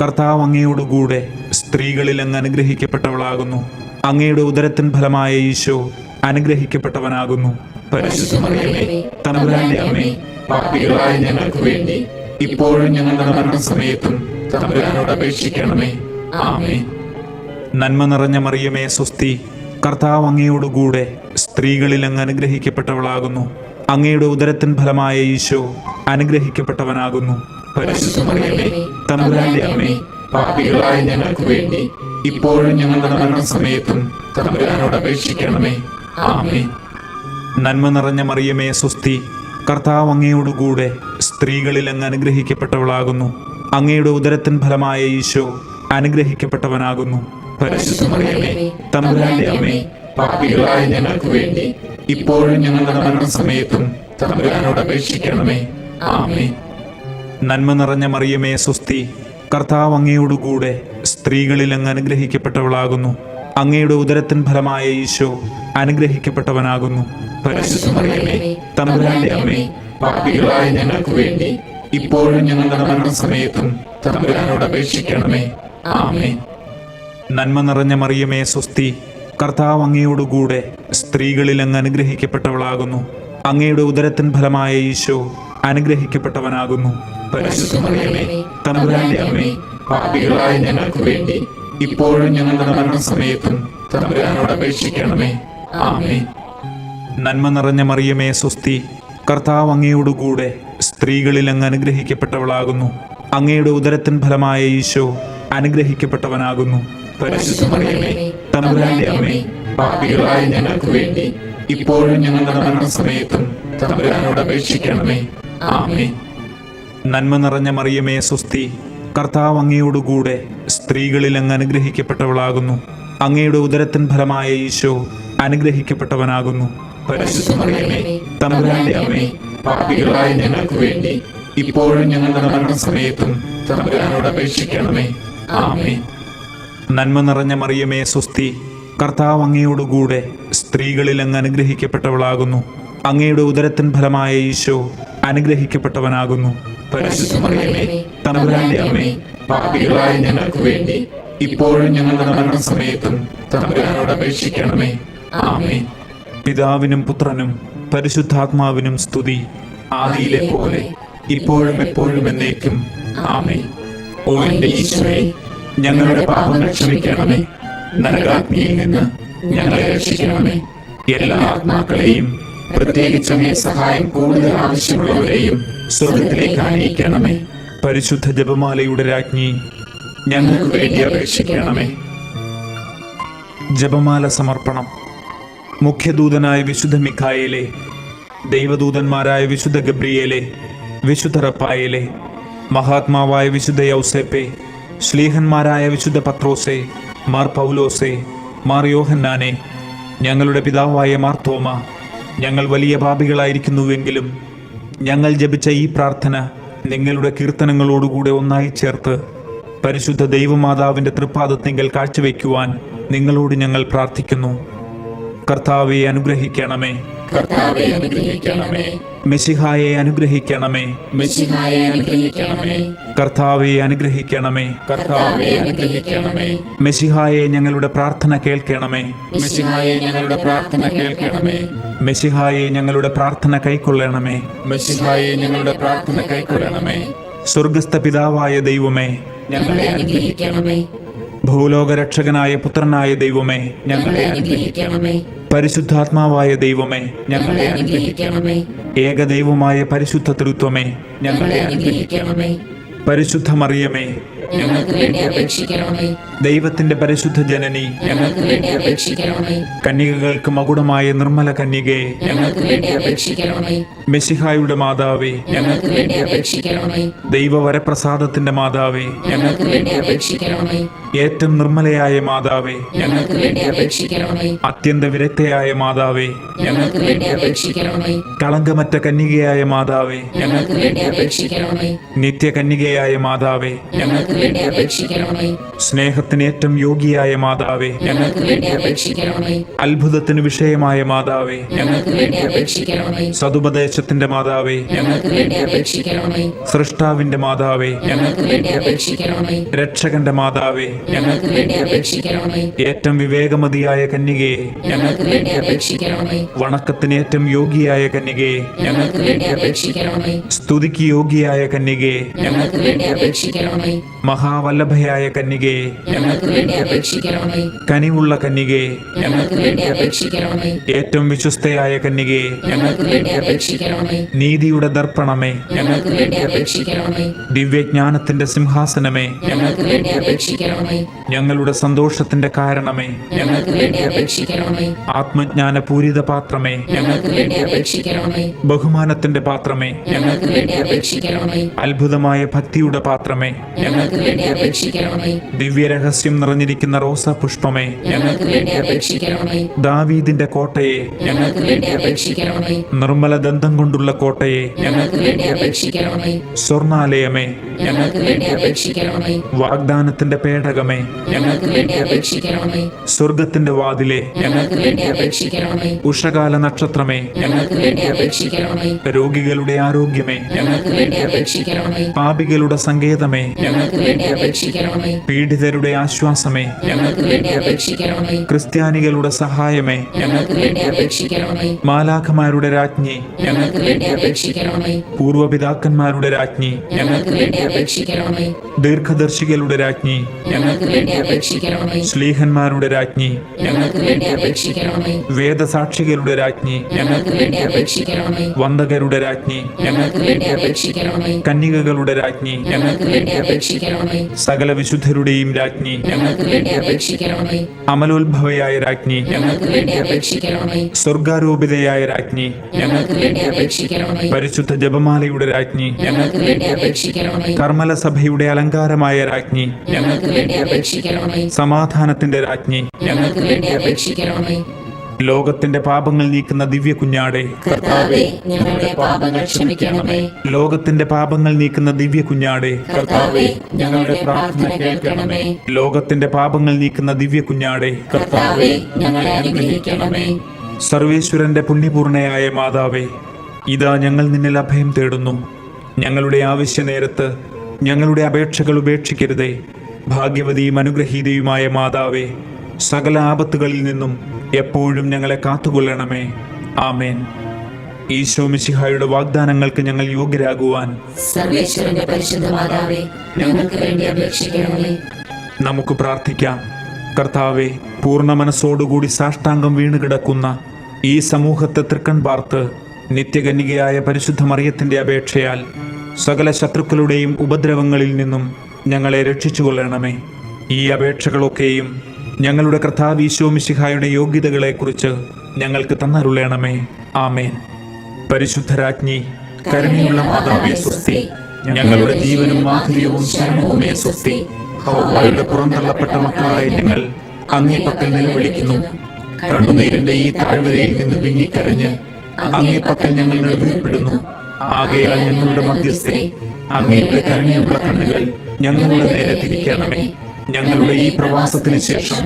കർത്താവ് അങ്ങയോടുകൂടെ സ്ത്രീകളിൽ അങ്ങ് അനുഗ്രഹിക്കപ്പെട്ടവളാകുന്നു. അങ്ങയുടെ ഉദരത്തിൻ ഫലമായ ഈശോ അനുഗ്രഹിക്കപ്പെട്ടവനാകുന്നു. പരിശുദ്ധ മറിയമേ, തമ്പുരാന്റെ അമ്മേ, പാപികളായ ഞങ്ങൾക്ക് വേണ്ടി ഇപ്പോഴും ഞങ്ങളുടെ മരണസമയത്തും തമ്പുരാനോട് അപേക്ഷിക്കണമേ. ആമേൻ. നന്മ നിറഞ്ഞ മറിയമേ സ്വസ്തി, കർത്താവ് അങ്ങയോടുകൂടെ സ്ത്രീകളിൽ അങ്ങ് അനുഗ്രഹിക്കപ്പെട്ടവളാകുന്നു. അങ്ങയുടെ ഉദരത്തിൻ ഫലമായ ഈശോ അനുഗ്രഹിക്കപ്പെട്ടവനാകുന്നു. പരിശുദ്ധ മറിയമേ, തമ്പുരാന്റെ അമ്മേ, പാപികളായ ഞങ്ങൾക്ക് വേണ്ടി ഇപ്പോഴും ഞങ്ങളുടെ മരണസമയത്തും തമ്പുരാനോട് അപേക്ഷിക്കണമേ. ആമേൻ. നന്മ നിറഞ്ഞ മറിയമേ സ്വസ്തി, കർത്താവ് അങ്ങയോടുകൂടെ സ്ത്രീകളിൽ അങ്ങ് അനുഗ്രഹിക്കപ്പെട്ടവളാകുന്നു. അങ്ങയുടെ ഉദരത്തിൻ ഫലമായ ഈശോ അനുഗ്രഹിക്കപ്പെട്ടവനാകുന്നു. പരിശുദ്ധ മറിയമേ, തമ്പുരാന്റെ അമ്മേ, പാപികളായ ഞങ്ങൾക്ക് വേണ്ടി ഇപ്പോഴും ഞങ്ങളുടെ മരണസമയത്തും തമ്പുരാനോട് അപേക്ഷിക്കണമേ. ആമേൻ. നന്മ നിറഞ്ഞ മറിയമേ സ്വസ്തി, കർത്താവ് അങ്ങയോടുകൂടെ സ്ത്രീകളിൽ അങ്ങ് അനുഗ്രഹിക്കപ്പെട്ടവളാകുന്നു. അങ്ങയുടെ ഉദരത്തിൻ ഫലമായ ഈശോ അനുഗ്രഹിക്കപ്പെട്ടവനാകുന്നു. പരിശുദ്ധ മറിയമേ, തമ്പുരാന്റെ അമ്മേ, പാപികളായ ഞങ്ങൾക്ക് വേണ്ടി ഇപ്പോഴും ഞങ്ങളുടെ മരണസമയത്തും തമ്പുരാനോട് അപേക്ഷിക്കണമേ. ആമേൻ. നന്മ നിറഞ്ഞ മറിയമേ സ്വസ്തി, കർത്താവ് അങ്ങയോടുകൂടെ സ്ത്രീകളിൽ അങ്ങ് അനുഗ്രഹിക്കപ്പെട്ടവളാകുന്നു. അങ്ങയുടെ ഉദരത്തിൻ ഫലമായ ഈശോ അനുഗ്രഹിക്കപ്പെട്ടവനാകുന്നു. പരിശുദ്ധ മറിയമേ, തമ്പുരാന്റെ അമ്മേ, പാപികളായ ഞങ്ങൾക്ക് വേണ്ടി ഇപ്പോഴും ഞങ്ങളുടെ മരണസമയത്തും തമ്പുരാനോട് അപേക്ഷിക്കണമേ. ആമേൻ. നന്മ നിറഞ്ഞ മറിയമേ സ്വസ്തി, കർത്താവ് അങ്ങയോടുകൂടെ സ്ത്രീകളിൽ അങ്ങ് അനുഗ്രഹിക്കപ്പെട്ടവളാകുന്നു. അങ്ങയുടെ ഉദരത്തിൻ ഫലമായ ഈശോ അനുഗ്രഹിക്കപ്പെട്ടവനാകുന്നു. പരിശുദ്ധ മറിയമേ, തമ്പുരാന്റെ അമ്മേ, പാപികളായ ഞങ്ങൾക്ക് വേണ്ടി ഇപ്പോഴും ഞങ്ങളുടെ മരണസമയത്തും തമ്പുരാനോട് അപേക്ഷിക്കണമേ. ആമേൻ. നന്മ നിറഞ്ഞ മറിയമേ സ്വസ്തി, കർത്താവ് അങ്ങയോടുകൂടെ സ്ത്രീകളിൽ അങ്ങ് അനുഗ്രഹിക്കപ്പെട്ടവളാകുന്നു. അങ്ങയുടെ ഉദരത്തിൻ ഫലമായ ഈശോ അനുഗ്രഹിക്കപ്പെട്ടവനാകുന്നു. പരിശുദ്ധ മറിയമേ, തമ്പുരാന്റെ അമ്മേ, പാപികളായ ഞങ്ങൾക്ക് വേണ്ടി ഇപ്പോഴും ഞങ്ങളുടെ മരണസമയത്തും തമ്പുരാനോട് അപേക്ഷിക്കണമേ. ആമേൻ. നന്മ നിറഞ്ഞ മറിയമേ സ്വസ്തി, കർത്താവ് അങ്ങയോടുകൂടെ സ്ത്രീകളിൽ അങ്ങ് അനുഗ്രഹിക്കപ്പെട്ടവളാകുന്നു. അങ്ങയുടെ ഉദരത്തിൻ ഫലമായ ഈശോ അനുഗ്രഹിക്കപ്പെട്ടവനാകുന്നു. പരിശുദ്ധ മറിയമേ, തമ്പുരാന്റെ അമ്മേ, പാപികളായ ഞങ്ങൾക്ക് വേണ്ടി ഇപ്പോഴും ഞങ്ങളുടെ മരണസമയത്തും തമ്പുരാനോട് അപേക്ഷിക്കണമേ. ആമേൻ. പിതാവിനും പുത്രനും പരിശുദ്ധാത്മാവിനും സ്തുതി, ആദിയിലെ പോലെ ഇപ്പോഴും എപ്പോഴും എന്നേക്കും. ആമേൻ. ഓ എന്റെ ഈശോയെ, ഞങ്ങളുടെ പാപങ്ങൾ ക്ഷമിക്കണമേ. നരകാഗ്നിയിൽ നിന്ന് ഞങ്ങളെ രക്ഷിക്കണമേ. എല്ലാ ആത്മാക്കളെയും, പ്രത്യേകിച്ച് അങ്ങേ സഹായം കൂടുതൽ ആവശ്യമുള്ളവരെയും സ്വർഗത്തിലേക്ക് ആനയിക്കണമേ. പരിശുദ്ധ ജപമാലയുടെ രാജ്ഞി, ഞങ്ങൾക്ക് വേണ്ടി അപേക്ഷിക്കണമേ. ജപമാല സമർപ്പണം. മുഖ്യദൂതനായ വിശുദ്ധ മിഖായേലെ, ദൈവദൂതന്മാരായ വിശുദ്ധ ഗബ്രിയേലെ, വിശുദ്ധ റഫായേലെ, മഹാത്മാവായ വിശുദ്ധ യൗസേപ്പെ, ശ്ലീഹന്മാരായ വിശുദ്ധ പത്രോസെ, മാർ പൗലോസെ, മാർ യോഹന്നാനെ, ഞങ്ങളുടെ പിതാവായ മാർ തോമ, ഞങ്ങൾ വലിയ പാപികളായിരിക്കുന്നുവെങ്കിലും ഞങ്ങൾ ജപിച്ച ഈ പ്രാർത്ഥന നിങ്ങളുടെ കീർത്തനങ്ങളോടുകൂടെ ഒന്നായി ചേർത്ത് പരിശുദ്ധ ദൈവമാതാവിൻ്റെ തൃപ്പാദത്തിങ്കൽ കാഴ്ചവെക്കുവാൻ നിങ്ങളോട് ഞങ്ങൾ പ്രാർത്ഥിക്കുന്നു. കർത്താവെ അനുഗ്രഹിക്കണമേ. കർത്താവേ അനുഗ്രഹിക്കണമേ. മെശിഹായെ അനുഗ്രഹിക്കണമേ. മെശിഹായെ അനുഗ്രഹിക്കണമേ. കർത്താവെ അനുഗ്രഹിക്കണമേ. കർത്താവേ അനുഗ്രഹിക്കണമേ. മെശിഹായെ ഞങ്ങളുടെ പ്രാർത്ഥന കേൾക്കണമേ. മെശിഹായെ ഞങ്ങളുടെ പ്രാർത്ഥന കേൾക്കണമേ. മെശിഹായെ ഞങ്ങളുടെ പ്രാർത്ഥന കൈക്കൊള്ളണമേ. മെശിഹായെ ഞങ്ങളുടെ പ്രാർത്ഥന കൈക്കൊള്ളണമേ. സ്വർഗസ്ഥ പിതാവായ ദൈവമേ, ഞങ്ങളെ അനുഗ്രഹിക്കണമേ. ഭൂലോകരക്ഷകനായ പുത്രനായ ദൈവമേ, ഞങ്ങളെ അനുഗ്രഹിക്കണമേ. പരിശുദ്ധാത്മാവായ ദൈവമേ, ഞങ്ങളെ അനുഗ്രഹിക്കണമേ. ഏകദൈവമായ പരിശുദ്ധ തൃത്വമേ, ഞങ്ങളെ അനുഗ്രഹിക്കണമേ. പരിശുദ്ധ മറിയമേ, ഞങ്ങൾക്ക് വേണ്ടി അപേക്ഷിക്കണമേ. ദൈവത്തിന്റെ പരിശുദ്ധ ജനനി, ഞങ്ങൾക്ക് വേണ്ടി അപേക്ഷിക്കണമേ. കന്യകകൾക്ക് മകുടമായ നിർമ്മല കന്യകേ, ഞങ്ങൾക്ക് വേണ്ടി അപേക്ഷിക്കണമേ. മെശിഹായുടെ മാതാവേ, ഞങ്ങൾക്ക് വേണ്ടി അപേക്ഷിക്കണമേ. ദൈവവരപ്രസാദത്തിന്റെ മാതാവേ, ഞങ്ങൾക്ക് വേണ്ടി അപേക്ഷിക്കണമേ. ഏറ്റവും നിർമ്മലയായ മാതാവേ, ഞങ്ങൾക്ക് വേണ്ടി അപേക്ഷിക്കണമേ. അത്യന്ത വിരക്തയായ മാതാവേ, ഞങ്ങൾക്ക് വേണ്ടി അപേക്ഷിക്കണമേ. കളങ്കമറ്റ കന്യകയായ മാതാവേ, ഞങ്ങൾക്ക് വേണ്ടി അപേക്ഷിക്കണമേ. നിത്യകന്യകയായ മാതാവേ, ഞങ്ങൾക്ക് വേണ്ടി അപേക്ഷിക്കണമേ. സ്നേഹത്തിന് ഏറ്റവും യോഗ്യയായ മാതാവേ, ഞങ്ങൾക്ക് വേണ്ടി അപേക്ഷിക്കണമേ. അത്ഭുതത്തിന് വിഷയമായ മാതാവേ, ഞങ്ങൾക്ക് വേണ്ടി അപേക്ഷിക്കണമേ. സതുപദേശത്തിന്റെ മാതാവേ, ഞങ്ങൾക്ക് വേണ്ടി അപേക്ഷിക്കണമേ. സൃഷ്ടാവിന്റെ മാതാവേ, ഞങ്ങൾക്ക് വേണ്ടി അപേക്ഷിക്കണമേ. രക്ഷകന്റെ മാതാവേ, ഞങ്ങൾക്ക് വേണ്ടി അപേക്ഷിക്കണമേ. ഏറ്റവും വിവേകമതിയായ കന്യകയെ, ഞങ്ങൾക്ക് വേണ്ടി അപേക്ഷിക്കണമേ. വണക്കത്തിന് ഏറ്റവും യോഗ്യയായ കന്യകയെ, ഞങ്ങൾക്ക് വേണ്ടി അപേക്ഷിക്കണമേ. സ്തുതിക്ക് യോഗ്യയായ കന്യകയെ, ഞങ്ങൾക്ക് വേണ്ടി അപേക്ഷിക്കണമേ. മഹാവല്ലഭയായ കന്യകയെ, ഞങ്ങൾക്ക് വേണ്ടി അപേക്ഷിക്കണമേ. കനിവുള്ള കന്യകയെ, ഞങ്ങൾക്ക് വേണ്ടി അപേക്ഷിക്കണമേ. ഏറ്റവും വിശ്വസ്തയായ കന്യകയെ, ഞങ്ങൾക്ക് വേണ്ടി അപേക്ഷിക്കണമേ. നീതിയുടെ ദർപ്പണമേ, ഞങ്ങൾക്ക് വേണ്ടി അപേക്ഷിക്കണമേ. ദിവ്യജ്ഞാനത്തിന്റെ സിംഹാസനമേ, ഞങ്ങൾക്ക് വേണ്ടി അപേക്ഷിക്കണമേ. ഞങ്ങളുടെ സന്തോഷത്തിന്റെ കാരണമേ, ഞങ്ങൾക്ക് വേണ്ടി അപേക്ഷിക്കണമേ. ആത്മജ്ഞാന പൂരിത പാത്രമേ, ഞങ്ങൾക്ക് വേണ്ടി അപേക്ഷിക്കണമേ. ബഹുമാനത്തിന്റെ പാത്രമേ, ഞങ്ങൾക്ക് വേണ്ടി അപേക്ഷിക്കണമേ. അത്ഭുതമായ ഭക്തിയുടെ പാത്രമേ, ഞങ്ങൾക്ക് വേണ്ടി അപേക്ഷിക്കണമേ. ദിവ്യരഹസ്യം നിറഞ്ഞിരിക്കുന്ന റോസാ പുഷ്പമേ, ഞങ്ങൾക്ക് വേണ്ടി അപേക്ഷിക്കണമേ. ദാവീദിന്റെ കോട്ടയെ, ഞങ്ങൾക്ക് വേണ്ടി അപേക്ഷിക്കണമേ. നിർമ്മല ദന്തം കൊണ്ടുള്ള കോട്ടയെ, ഞങ്ങൾക്ക് വേണ്ടി അപേക്ഷിക്കണമേ. സ്വർണാലയമേ, ഞങ്ങൾക്ക് വേണ്ടി അപേക്ഷിക്കണമേ. വാഗ്ദാനത്തിന്റെ പേടകമേ, ഞങ്ങൾക്ക് വേണ്ടി അപേക്ഷിക്കണമേ. സ്വർഗത്തിന്റെ വാതിലെ, ഞങ്ങൾക്ക് വേണ്ടി അപേക്ഷിക്കണമേ. ഉഷകാല നക്ഷത്രമേ, ഞങ്ങൾക്ക് വേണ്ടി അപേക്ഷിക്കണമേ. രോഗികളുടെ ആരോഗ്യമേ, ഞങ്ങൾക്ക് വേണ്ടി അപേക്ഷിക്കണമേ. പാപികളുടെ സങ്കേതമേ, ഞങ്ങൾക്ക് വേണ്ടി അപേക്ഷിക്കണമേ. പീഡിതരുടെ ആശ്വാസമേ, ഞങ്ങൾക്ക് വേണ്ടി അപേക്ഷിക്കണമേ. ക്രിസ്ത്യാനികളുടെ സഹായമേ, ഞങ്ങൾക്ക് വേണ്ടി അപേക്ഷിക്കണമേ. മാലാഖമാരുടെ രാജ്ഞി, ഞങ്ങൾക്ക് വേണ്ടി അപേക്ഷിക്കണമേ. പൂർവപിതാക്കന്മാരുടെ രാജ്ഞി, ഞങ്ങൾക്ക് വേണ്ടി അപേക്ഷിക്കണമേ. ദീർഘദർശികളുടെ രാജ്ഞി, ഞങ്ങൾക്ക് വേണ്ടി അപേക്ഷിക്കണമേ. ശ്ലീഹന്മാരുടെ രാജ്ഞി, ഞങ്ങൾക്ക് വേണ്ടി അപേക്ഷിക്കണമേ. വേദസാക്ഷികളുടെ രാജ്ഞി, ഞങ്ങൾക്ക് വേണ്ടി അപേക്ഷിക്കണമേ. വന്ദകരുടെ രാജ്ഞി, ഞങ്ങൾക്ക് വേണ്ടി അപേക്ഷിക്കണമേ. കന്യകകളുടെ രാജ്ഞി, ഞങ്ങൾക്ക് വേണ്ടി അപേക്ഷിക്കണമേ. സകല വിശുദ്ധരുടെയും രാജ്ഞി, ഞങ്ങൾക്ക് വേണ്ടി അപേക്ഷിക്കണമേ. അമലോത്ഭവയായ രാജ്ഞി, ഞങ്ങൾക്ക് വേണ്ടി അപേക്ഷിക്കണമേ. സ്വർഗാരോപിതയായ രാജ്ഞി, ഞങ്ങൾക്ക് വേണ്ടി അപേക്ഷിക്കണമേ. പരിശുദ്ധ ജപമാലയുടെ രാജ്ഞി, ഞങ്ങൾക്ക് വേണ്ടി അപേക്ഷിക്കണമേ. കർമ്മല സഭയുടെ അലങ്കാരമായ രാജ്ഞി, ഞങ്ങൾക്ക് വേണ്ടി അപേക്ഷിക്കണമേ. സമാധാനത്തിന്റെ രാജ്ഞി, ഞങ്ങൾക്ക് വേണ്ടി അപേക്ഷിക്കണമേ. ലോകത്തിന്റെ പാപങ്ങൾ നീക്കുന്ന ദിവ്യ കുഞ്ഞാടേ, കർത്താവേ, ഞങ്ങളുടെ പാപങ്ങൾ ക്ഷമിക്കണമേ. ലോകത്തിന്റെ പാപങ്ങൾ നീക്കുന്ന ദിവ്യ കുഞ്ഞാടേ, കർത്താവേ, ഞങ്ങളുടെ പ്രാർത്ഥന കേൾക്കണമേ. ലോകത്തിന്റെ പാപങ്ങൾ നീക്കുന്ന ദിവ്യ കുഞ്ഞാടേ, കർത്താവേ, ഞങ്ങളെ അനുഗ്രഹിക്കണമേ. സർവേശ്വരന്റെ പുണ്യപൂർണയായ മാതാവേ, ഇതാ ഞങ്ങൾ നിന്നിൽ അഭയം തേടുന്നു. ഞങ്ങളുടെ ആവശ്യ നേരത്ത് ഞങ്ങളുടെ അപേക്ഷകൾ ഉപേക്ഷിക്കരുതേ. ഭാഗ്യവതിയും അനുഗ്രഹീതയുമായ മാതാവേ, സകല ആപത്തുകളിൽ നിന്നും എപ്പോഴും ഞങ്ങളെ കാത്തുകൊള്ളണമേ. ആമേൻ. ഈശോ മിശിഹായുടെ വാഗ്ദാനങ്ങൾക്ക് ഞങ്ങൾ യോഗ്യരാകുവാൻ സർവേശ്വരന്റെ പരിശുദ്ധ മാതാവേ, ഞങ്ങൾക്ക് വേണ്ടി അപേക്ഷിക്കണമേ. നമുക്ക് പ്രാർത്ഥിക്കാം. കർത്താവെ, പൂർണ്ണ മനസ്സോടുകൂടി സാഷ്ടാംഗം വീണുകിടക്കുന്ന ഈ സമൂഹത്തെ തൃക്കൺ പാർത്ത് നിത്യകന്യകയായ പരിശുദ്ധ മറിയത്തിന്റെ അപേക്ഷയാൽ സകല ശത്രുക്കളുടെയും ഉപദ്രവങ്ങളിൽ നിന്നും ഞങ്ങളെ രക്ഷിച്ചുകൊള്ളണമേ. ഈ അപേക്ഷകളൊക്കെയും ഞങ്ങളുടെ കർത്താവ് ഈശോ മിശിഹായുടെ യോഗ്യതകളെക്കുറിച്ച് ഞങ്ങൾക്ക് തന്നരുളണമേ. ആമേൻ. പരിശുദ്ധരാജ്ഞി, കരുണയുള്ള മാതാവേ സ്വസ്തി. ഞങ്ങളുടെ ജീവനും മാധുര്യവും ശരണവുമേ സ്വസ്തി. ഹവ്വായുടെ പുറന്തള്ളപ്പെട്ട മക്കളായ ഞങ്ങൾ അങ്ങേ പക്കൽ നിലവിളിക്കുന്നു. കണ്ണുനീരിന്റെ ഈ താഴ്വരയിൽ നിന്ന് വിങ്ങിക്കരഞ്ഞ് അങ്ങേ പക്കൽ ഞങ്ങൾ നിലവിളിപ്പെടുന്നു. ആകയാൽ ഞങ്ങളുടെ മധ്യസ്ഥെ, അങ്ങയുടെ കരുണയുള്ള കണ്ണുകൾ ഞങ്ങളുടെ നേരെ തിരിക്കണമേ. ഞങ്ങളുടെ ഈ പ്രവാസത്തിന് ശേഷം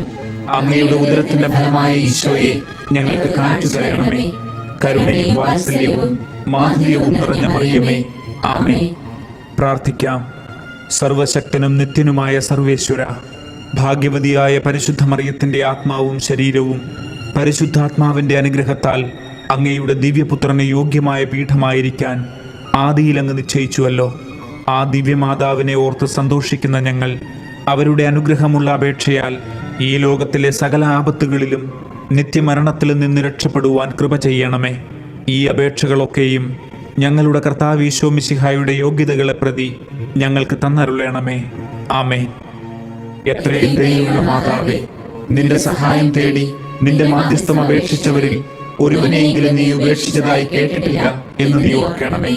അങ്ങയുടെ ഉദരത്തിന്റെ ഫലമായ ഈശോയെ ഞങ്ങൾക്ക് കാണിച്ചു തരണമേ. കരുണയും വാത്സല്യവും മാധുര്യവും നിറഞ്ഞ മറിയമേ, ആമേൻ. പ്രാർത്ഥിക്കാം. സർവശക്തനും നിത്യനുമായ സർവേശ്വര, ഭാഗ്യവതിയായ പരിശുദ്ധ മറിയത്തിന്റെ ആത്മാവും ശരീരവും പരിശുദ്ധാത്മാവിന്റെ അനുഗ്രഹത്താൽ അങ്ങയുടെ ദിവ്യപുത്രന് യോഗ്യമായ പീഠമായിരിക്കാൻ ആദിയിൽ അങ്ങ് നിശ്ചയിച്ചുവല്ലോ. ആ ദിവ്യമാതാവിനെ ഓർത്ത് സന്തോഷിക്കുന്ന ഞങ്ങൾ അവരുടെ അനുഗ്രഹമുള്ള അപേക്ഷയാൽ ഈ ലോകത്തിലെ സകല ആപത്തുകളിലും നിത്യമരണത്തിലും നിന്ന് രക്ഷപ്പെടുവാൻ കൃപ ചെയ്യണമേ. ഈ അപേക്ഷകളൊക്കെയും ഞങ്ങളുടെ കർത്താവ് ഈശോ മിശിഹായുടെ യോഗ്യതകളെ പ്രതി ഞങ്ങൾക്ക് തന്നരുളണമേ. ആമേൻ. എത്രയും ദയയുള്ള മാതാവേ, നിന്റെ സഹായം തേടി നിന്റെ മാധ്യസ്ഥം അപേക്ഷിച്ചവരിൽ ഒരുവനെയെങ്കിലും നീ ഉപേക്ഷിച്ചതായി കേട്ടിട്ടില്ല എന്ന് നീ ഓർക്കണമേ.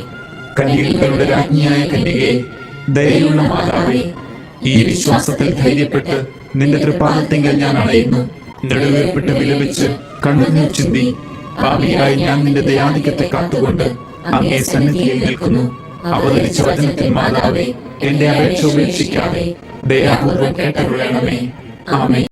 കന്യകകളുടെ രാജ്ഞിയായ കന്യകയെ, ദയയുള്ള മാതാവേ, ഈ വിശ്വാസത്തിൽ ധൈര്യപ്പെട്ട് നിന്റെ തൃപ്പാദത്തെങ്കിൽ ഞാൻ അണയുന്നു. നെടുവേർപ്പെട്ട് വിലപിച്ച് കണ്ണുനീർ ചിന്തി പാപിയായി ഞാൻ നിന്റെ ദയാധിക്യത്തെ കാത്തുകൊണ്ട് അങ്ങേ സന്നിധിയിൽ നിൽക്കുന്നു. അവതരിച്ച വചനത്തിൽ മാതാവേ, എന്റെ അപേക്ഷ ഉപേക്ഷിക്കാതെ ദയാപൂർവ്വം കേട്ടരുളണമേ. ആമേൻ.